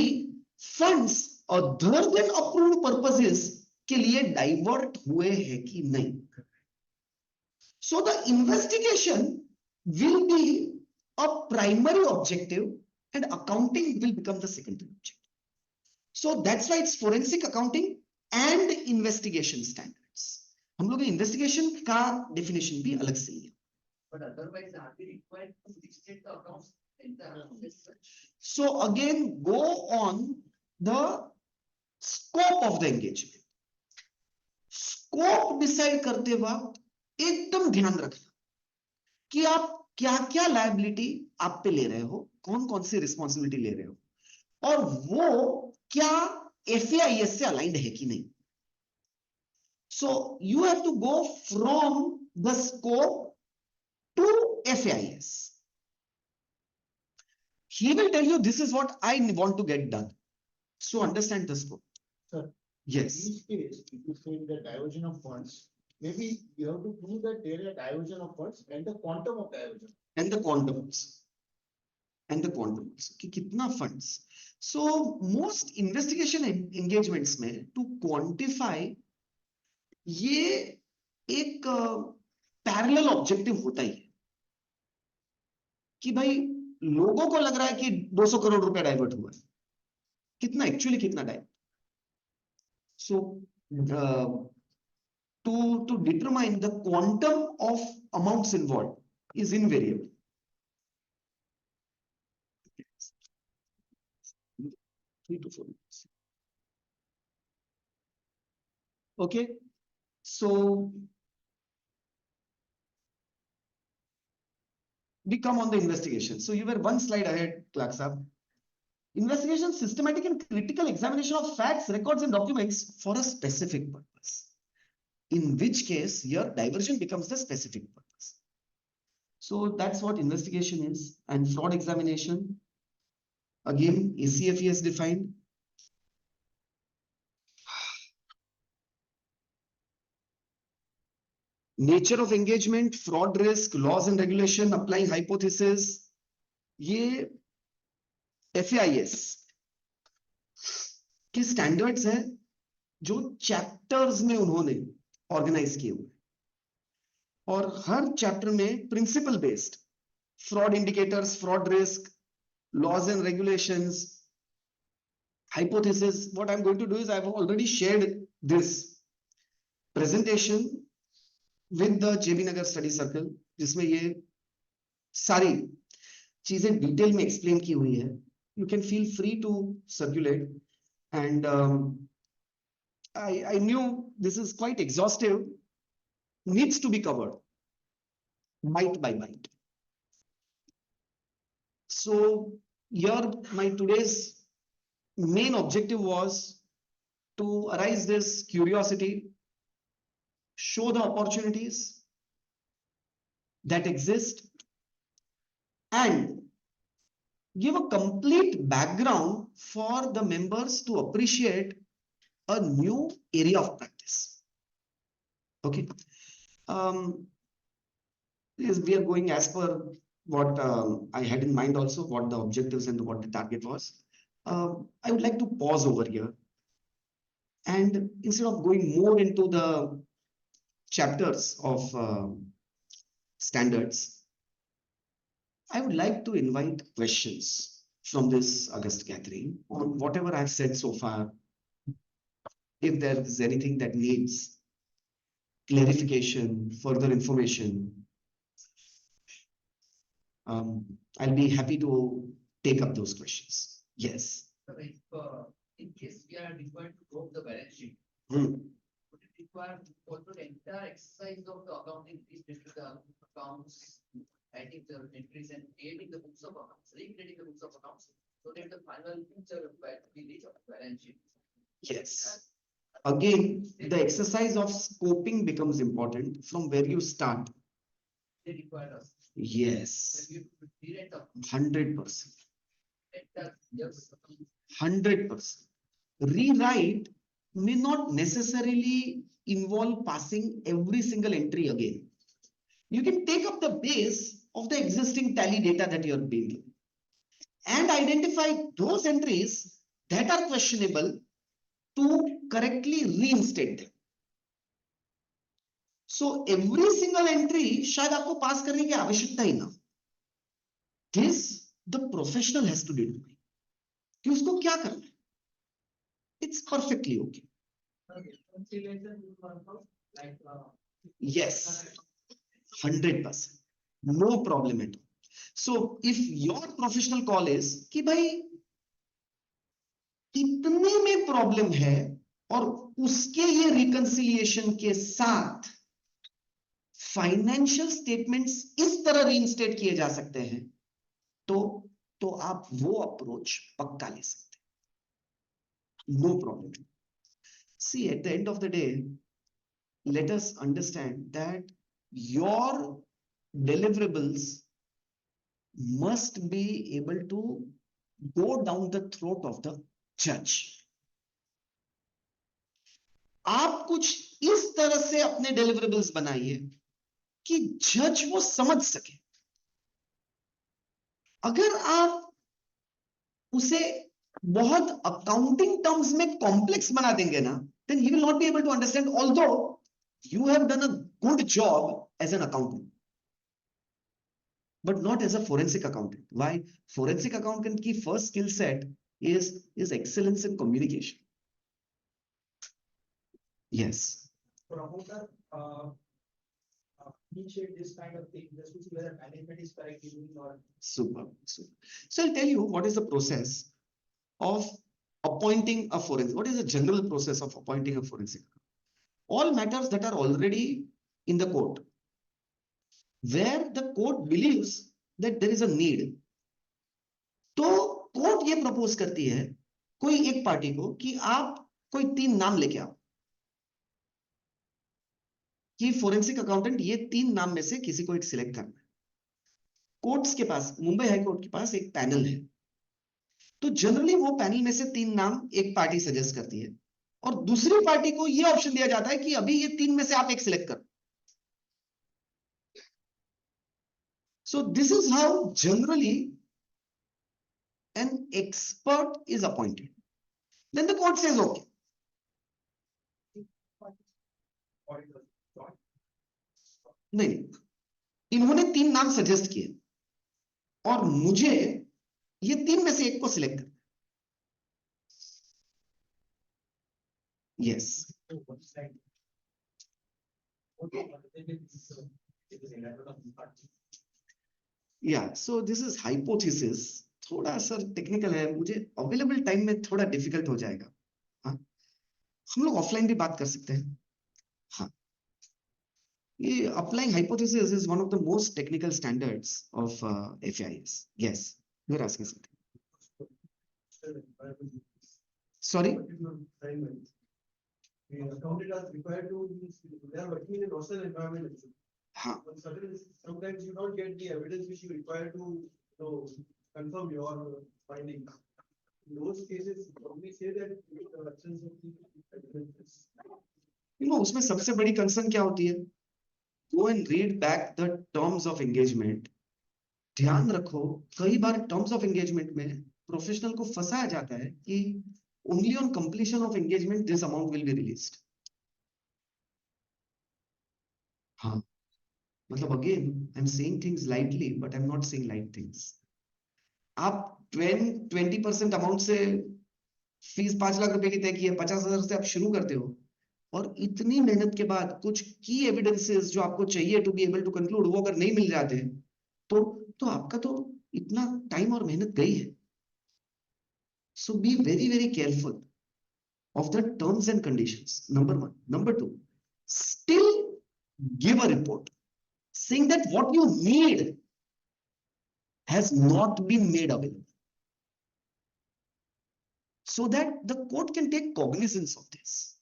funds other than approved purposes के लिए डाइवर्ट हुए हैं कि नहीं. So the investigation will be a primary objective and accounting will become the secondary objective. So that's why it's forensic accounting and investigation standards. हम लोग इन्वेस्टिगेशन का definition भी अलग से लिया. But otherwise, are we required to restate the accounts? So again, go on the scope of the engagement. Scope decide करते वक्त एकदम ध्यान रखना कि आप क्या क्या लायबिलिटी आप पे ले रहे हो, कौन कौन सी रिस्पॉन्सिबिलिटी ले रहे हो, और वो क्या FAIS से अलाइंड है कि नहीं. So you have to go from the scope to FAIS. He will tell you this is what I want to get done. So understand the scope. Sir. Yes. In each case, if you say the diversion of funds, maybe you have to prove that there is a diversion of funds and the quantum of diversion. And the quantums. And the quantums. कि कितना funds. So most investigation engagements में to quantify ये एक parallel objective होता ही है कि भाई लोगों को लग रहा है कि 200 करोड़ रुपया डाइवर्ट हुआ है, कितना एक्चुअली कितना divert. So to determine the quantum of amounts involved is invariable. 3 to 4 minutes. Okay, so we come on the investigation. So you were one slide ahead, Clark Sahab. Investigation, systematic and critical examination of facts, records and documents for a specific purpose. In which case your diversion becomes the specific purpose. So that's what investigation is. And fraud examination, again ACFE is defined. Nature of engagement, fraud risk, laws and regulation, applying hypothesis, ये FAIS के standards हैं जो chapters में उन्होंने organise किए हुए, और हर chapter में principle based fraud indicators, fraud risk, laws and regulations, hypothesis. What I'm going to do is I've already shared this presentation with the JB Nagar study circle, जिसमें ये सारी चीजें डिटेल में एक्सप्लेन की हुई है. You can feel free to circulate, and I knew this is quite exhaustive, needs to be covered bite by bite. So here my today's main objective was to arise this curiosity, show the opportunities that exist, and give a complete background for the members to appreciate a new area of practice. Okay. Yes, we are going as per what I had in mind also, what the objectives and what the target was. I would like to pause over here, and instead of going more into the chapters of standards, I would like to invite questions from this August gathering on whatever I've said so far. If there is anything that needs clarification, further information, I'll be happy to take up those questions. Yes. So if, in case we are required to prove the balance sheet, Hmm. would it require for the entire exercise of the accounting, is the accounts, writing the entries and creating the books of accounts, recreating the books of accounts, so that the final picture of we reach of the balance sheet? Yes. Again, the exercise of scoping becomes important from where you start. They require us. Yes. Then we have to rewrite the 100%. entire years. 100%. Rewrite may not necessarily involve passing every single entry again. You can take up the base of the existing tally data that you're building. and identify those entries that are questionable to correctly reinstate them. So every single entry शायद आपको पास करने की आवश्यकता ही ना. This the professional has to determine कि उसको क्या करना है. It's perfectly okay. Reconciliation will work out like, Yes, 100%. No problem at all. So if your professional call is कि भाई इतने में प्रॉब्लम है और उसके ये रिकंसिलिएशन के साथ फाइनेंशियल स्टेटमेंट्स इस तरह रीइंस्टेट किए जा सकते हैं, तो आप वो अप्रोच पक्का ले सकते हैं. No problem. See at the end of the day, let us understand that your deliverables must be able to go down the throat of the judge. आप कुछ इस तरह से अपने deliverables बनाइए कि जज वो समझ सके. अगर आप उसे बहुत अकाउंटिंग टर्म्स में कॉम्प्लेक्स बना देंगे ना, then he will not be able to understand, although you have done a good job as an accountant, but not as a forensic accountant. Why? Forensic accountant की first skill set is excellence in communication. Yes. Promoter, initiate this kind of thing, just to see whether management is correctly doing or. Super. So I'll tell you what is the process of appointing a forensic. What is the general process of appointing a forensic? All matters that are already in the court, where the court believes that there is a need. तो court ये propose करती है कोई एक party को कि आप कोई 3 नाम लेके आओ कि फोरेंसिक अकाउंटेंट ये 3 नाम में से किसी को एक सिलेक्ट करना है. कोर्ट्स के पास, मुंबई हाई कोर्ट के पास एक पैनल है. तो जनरली वो पैनल में से 3 नाम एक पार्टी सजेस्ट करती है और दूसरी पार्टी को ये ऑप्शन दिया जाता है कि अभी ये 3 में से आप एक सिलेक्ट करो. So this is how generally an expert is appointed. Then the court says okay. नहीं, इन्होंने 3 नाम सजेस्ट किए और मुझे ये 3 में से एक को सिलेक्ट करना. Yes. Yeah, so this is hypothesis. थोड़ा सा टेक्निकल है, मुझे अवेलेबल टाइम में थोड़ा डिफिकल्ट हो जाएगा. हाँ, हम लोग ऑफलाइन भी बात कर सकते हैं. हाँ, ये applying hypothesis is one of the most technical standards of FAIS. Yes, you are asking something. Sorry. The accountant is required to, they are working in a hostile environment. हाँ, Sometimes you don't get the evidence which you require to confirm your finding. In those cases, we say that the absence of the evidence. you know, उसमें सबसे बड़ी concern क्या होती है? Go and read back the terms of engagement. ध्यान रखो, कई बार terms of engagement में प्रोफेशनल को फंसाया जाता है कि only on completion of engagement this amount will be released. हाँ, मतलब again I'm saying things lightly but I'm not saying light things. आप 20% अमाउंट से फीस 5 लाख रुपए की तय की है, 50,000 से आप शुरू करते हो और इतनी मेहनत के बाद कुछ की एविडेंसेस जो आपको चाहिए to be able to conclude वो अगर नहीं मिल जाते तो आपका तो इतना टाइम और मेहनत गई है. So be very, very careful of the terms and conditions. Number 1. Number 2, still give a report saying that what you need has not been made available, so that the court can take cognizance of this.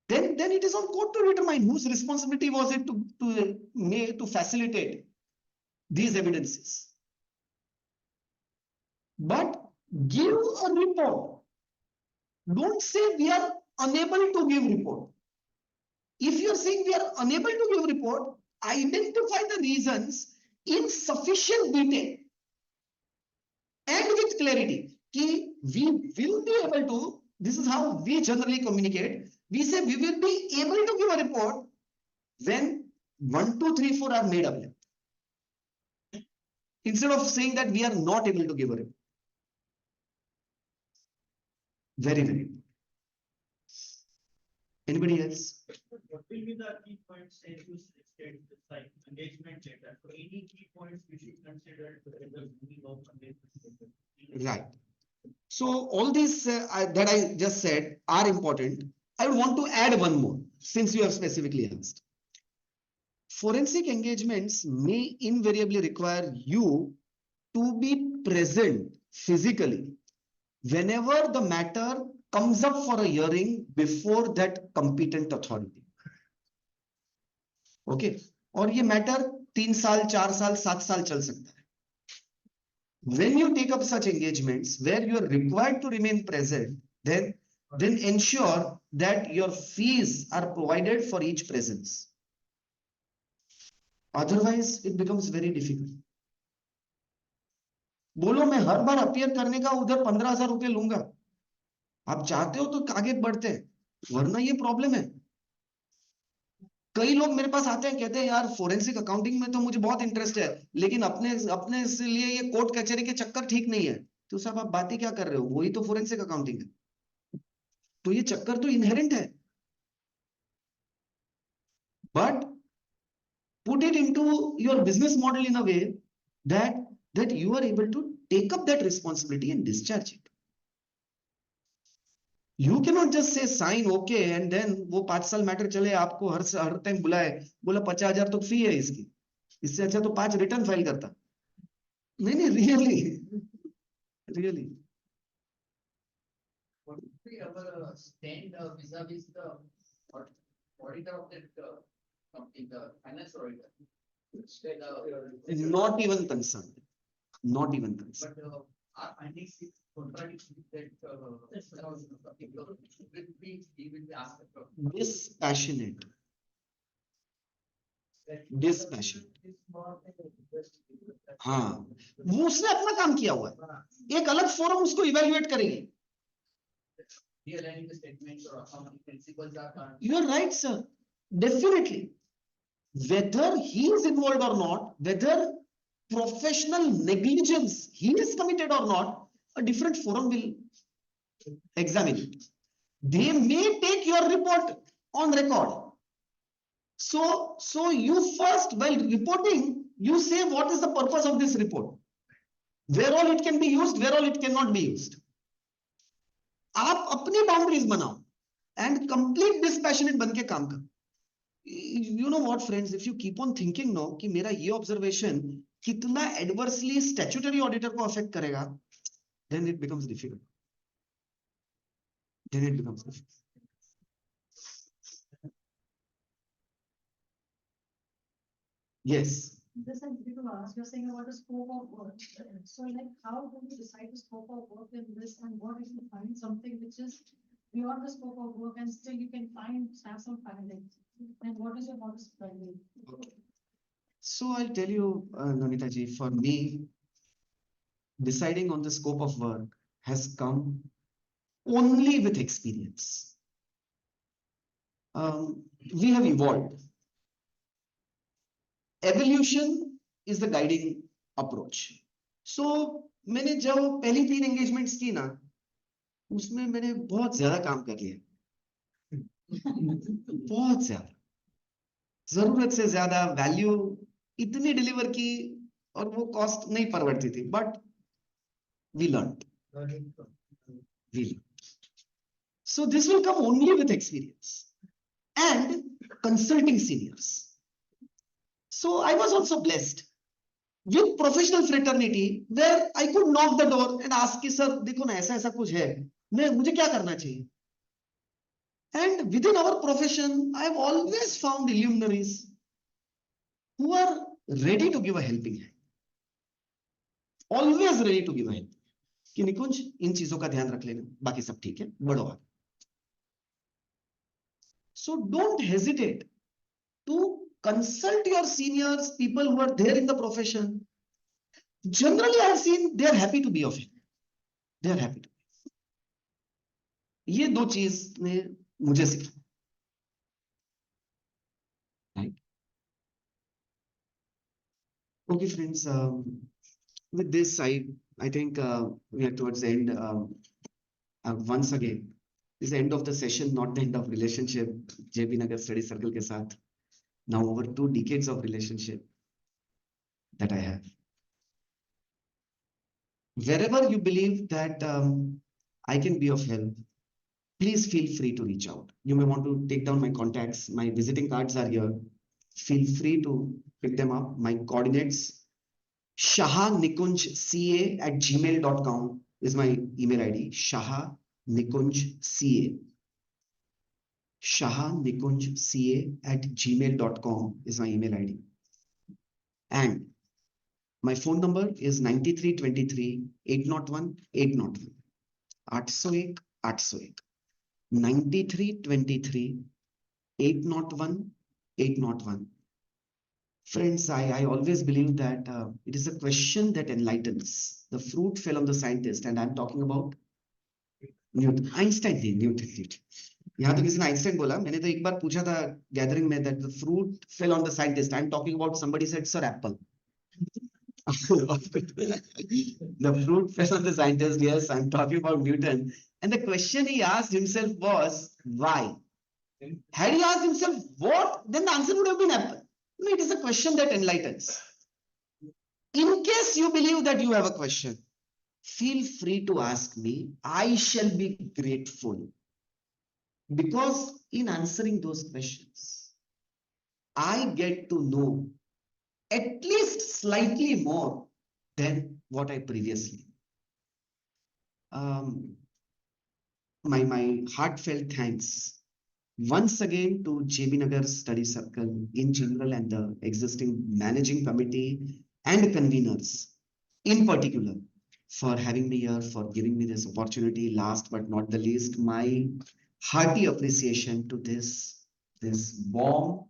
Then it is on court to determine whose responsibility was it to facilitate these evidences. But give a report. Don't say we are unable to give report. If you are saying we are unable to give report, identify the reasons in sufficient detail and with clarity कि we will be able to, this is how we generally communicate, we say we will be able to give a report when 1 2 3 4 are made available, instead of saying that we are not able to give a report. Very important. Anybody else? What will be the key points as you stated, like engagement data? So any key points we should consider to the meaning of engagement data? Right. So all these that I just said are important. I would want to add one more, since you have specifically asked. Forensic engagements may invariably require you to be present physically whenever the matter comes up for a hearing before that competent authority. Okay. और ये matter 3 साल 4 साल 7 साल चल सकता है. When you take up such engagements where you are required to remain present, then ensure that your fees are provided for each presence. Otherwise, it becomes very difficult. बोलो मैं हर बार अपीयर करने का उधर 15,000 रुपये लूंगा, आप चाहते हो तो आगे बढ़ते हैं, वरना ये प्रॉब्लम है. कई लोग मेरे पास आते हैं, कहते हैं यार फोरेंसिक अकाउंटिंग में तो मुझे बहुत इंटरेस्ट है, लेकिन अपने से लिए ये कोर्ट कचहरी के चक्कर ठीक नहीं है. तो साहब आप बात ही क्या कर रहे हो, वही तो फोरेंसिक अकाउंटिंग है. तो ये चक्कर तो इनहेरेंट है. But put it into your business model in a way that you are able to take up that responsibility and discharge it. You cannot just say sign okay and then वो 5 साल matter चले, आपको हर time बुलाए, बोला 50,000 तो फी है इसकी, इससे अच्छा तो 5 रिटर्न फाइल करता. नहीं really What would be our stand vis-a-vis the auditor of that company, the finance auditor? not even concerned. But Our findings is contradictory with that, he will be asked. dispassionate. हाँ, वो उसने अपना काम किया हुआ है, एक अलग फोरम उसको इवेल्युएट करेगी. Realigning the statements or accounting principles are. You are right, sir. Definitely. Whether he is involved or not, whether professional negligence he is committed or not, a different forum will examine it. They may take your report on record. So you first, while reporting, you say what is the purpose of this report, where all it can be used, where all it cannot be used. आप अपनी boundaries बनाओ and complete dispassionate बन के काम करो. You know what, friends, if you keep on thinking no कि मेरा ये ऑब्जर्वेशन कितना एडवर्सली स्टैट्यूटरी ऑडिटर को अफेक्ट करेगा, then it becomes difficult. Yes. This is because you're saying about the scope of work. So like how do we decide the scope of work in this, and what if you find something which is beyond the scope of work and still you can have some findings? And what is your modus operandi? Okay. So I'll tell you, Namita ji, for me, deciding on the scope of work has come only with experience. We have evolved. Evolution is the guiding approach. So मैंने जब पहली 3 engagements की ना, उसमें मैंने बहुत ज्यादा काम कर लिया. बहुत ज्यादा, जरूरत से ज्यादा वैल्यू इतनी डिलीवर की और वो कॉस्ट नहीं परवड़ती थी. But we learn. So this will come only with experience and consulting seniors. So I was also blessed with professional fraternity where I could knock the door and ask कि sir देखो ना ऐसा कुछ है, मुझे क्या करना चाहिए. And within our profession, I have always found illuminaries who are ready to give a helping hand. Always ready to give a help. कि निकुंज इन चीजों का ध्यान रख लेना, बाकी सब ठीक है, बढ़ो आगे. So don't hesitate to consult your seniors, people who are there in the profession. Generally, I have seen they are happy to be of help. They are happy to. ये दो चीज ने मुझे सिखाया. Right? Okay, friends. With this, I think we are towards the end. Once again, this is the end of the session, not the end of relationship. JB Nagar Study Circle के साथ. Now over 2 decades of relationship that I have. Wherever you believe that I can be of help, please feel free to reach out. You may want to take down my contacts. My visiting cards are here. Feel free to pick them up. My coordinates, shahanikunjca@gmail.com is my email ID. Shahanikunjca. shahanikunjca@gmail.com is my email ID. And my phone number is 9323 801 801. 801 801. 9323 801 801. Friends, I always believe that it is a question that enlightens. The fruit fell on the scientist, and I'm talking about Newton. Einstein नहीं, Newton. यहाँ तो किसी ने Einstein बोला, मैंने तो एक बार पूछा था gathering में that the fruit fell on the scientist. I'm talking about somebody said, sir, apple. The fruit fell on the scientist. Yes, I'm talking about Newton. And the question he asked himself was, why? Had he asked himself what, then the answer would have been apple. No, it is a question that enlightens. In case you believe that you have a question, feel free to ask me. I shall be grateful. Because in answering those questions, I get to know at least slightly more than what I previously. My heartfelt thanks once again to JB Nagar Study Circle in general and the existing managing committee and conveners in particular for having me here, for giving me this opportunity. Last but not the least, my hearty appreciation to this warm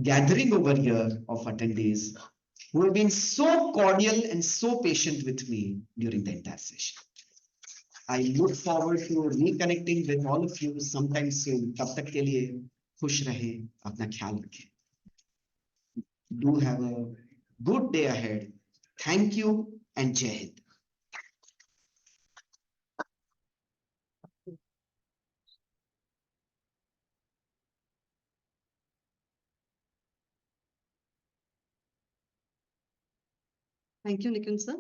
gathering over here of attendees who have been so cordial and so patient with me during the entire session. I look forward to reconnecting with all of you sometime soon. तब तक के लिए खुश रहें, अपना ख्याल रखें. Do have a good day ahead. Thank you and Jai Hind. Thank you, Nikunj sir.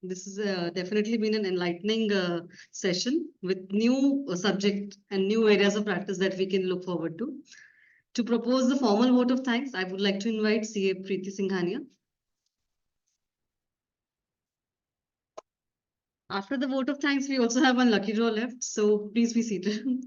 This has definitely been an enlightening session with new subject and new areas of practice that we can look forward to. To propose the formal vote of thanks, I would like to invite CA Preeti Singhania. After the vote of thanks, we also have one lucky draw left, so please be seated.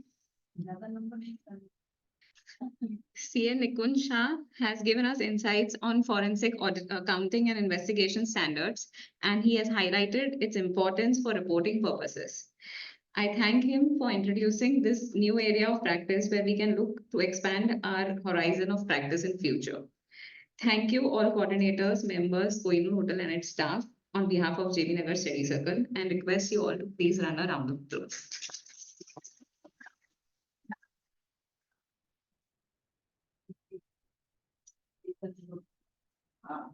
CA Nikunj Shah has given us insights on forensic audit, accounting and investigation standards, and he has highlighted its importance for reporting purposes. I thank him for introducing this new area of practice where we can look to expand our horizon of practice in future. Thank you all coordinators, members, Kohinoor Hotel and its staff on behalf of JB Nagar Study Circle, and request you all to please run a round of applause. हाँ,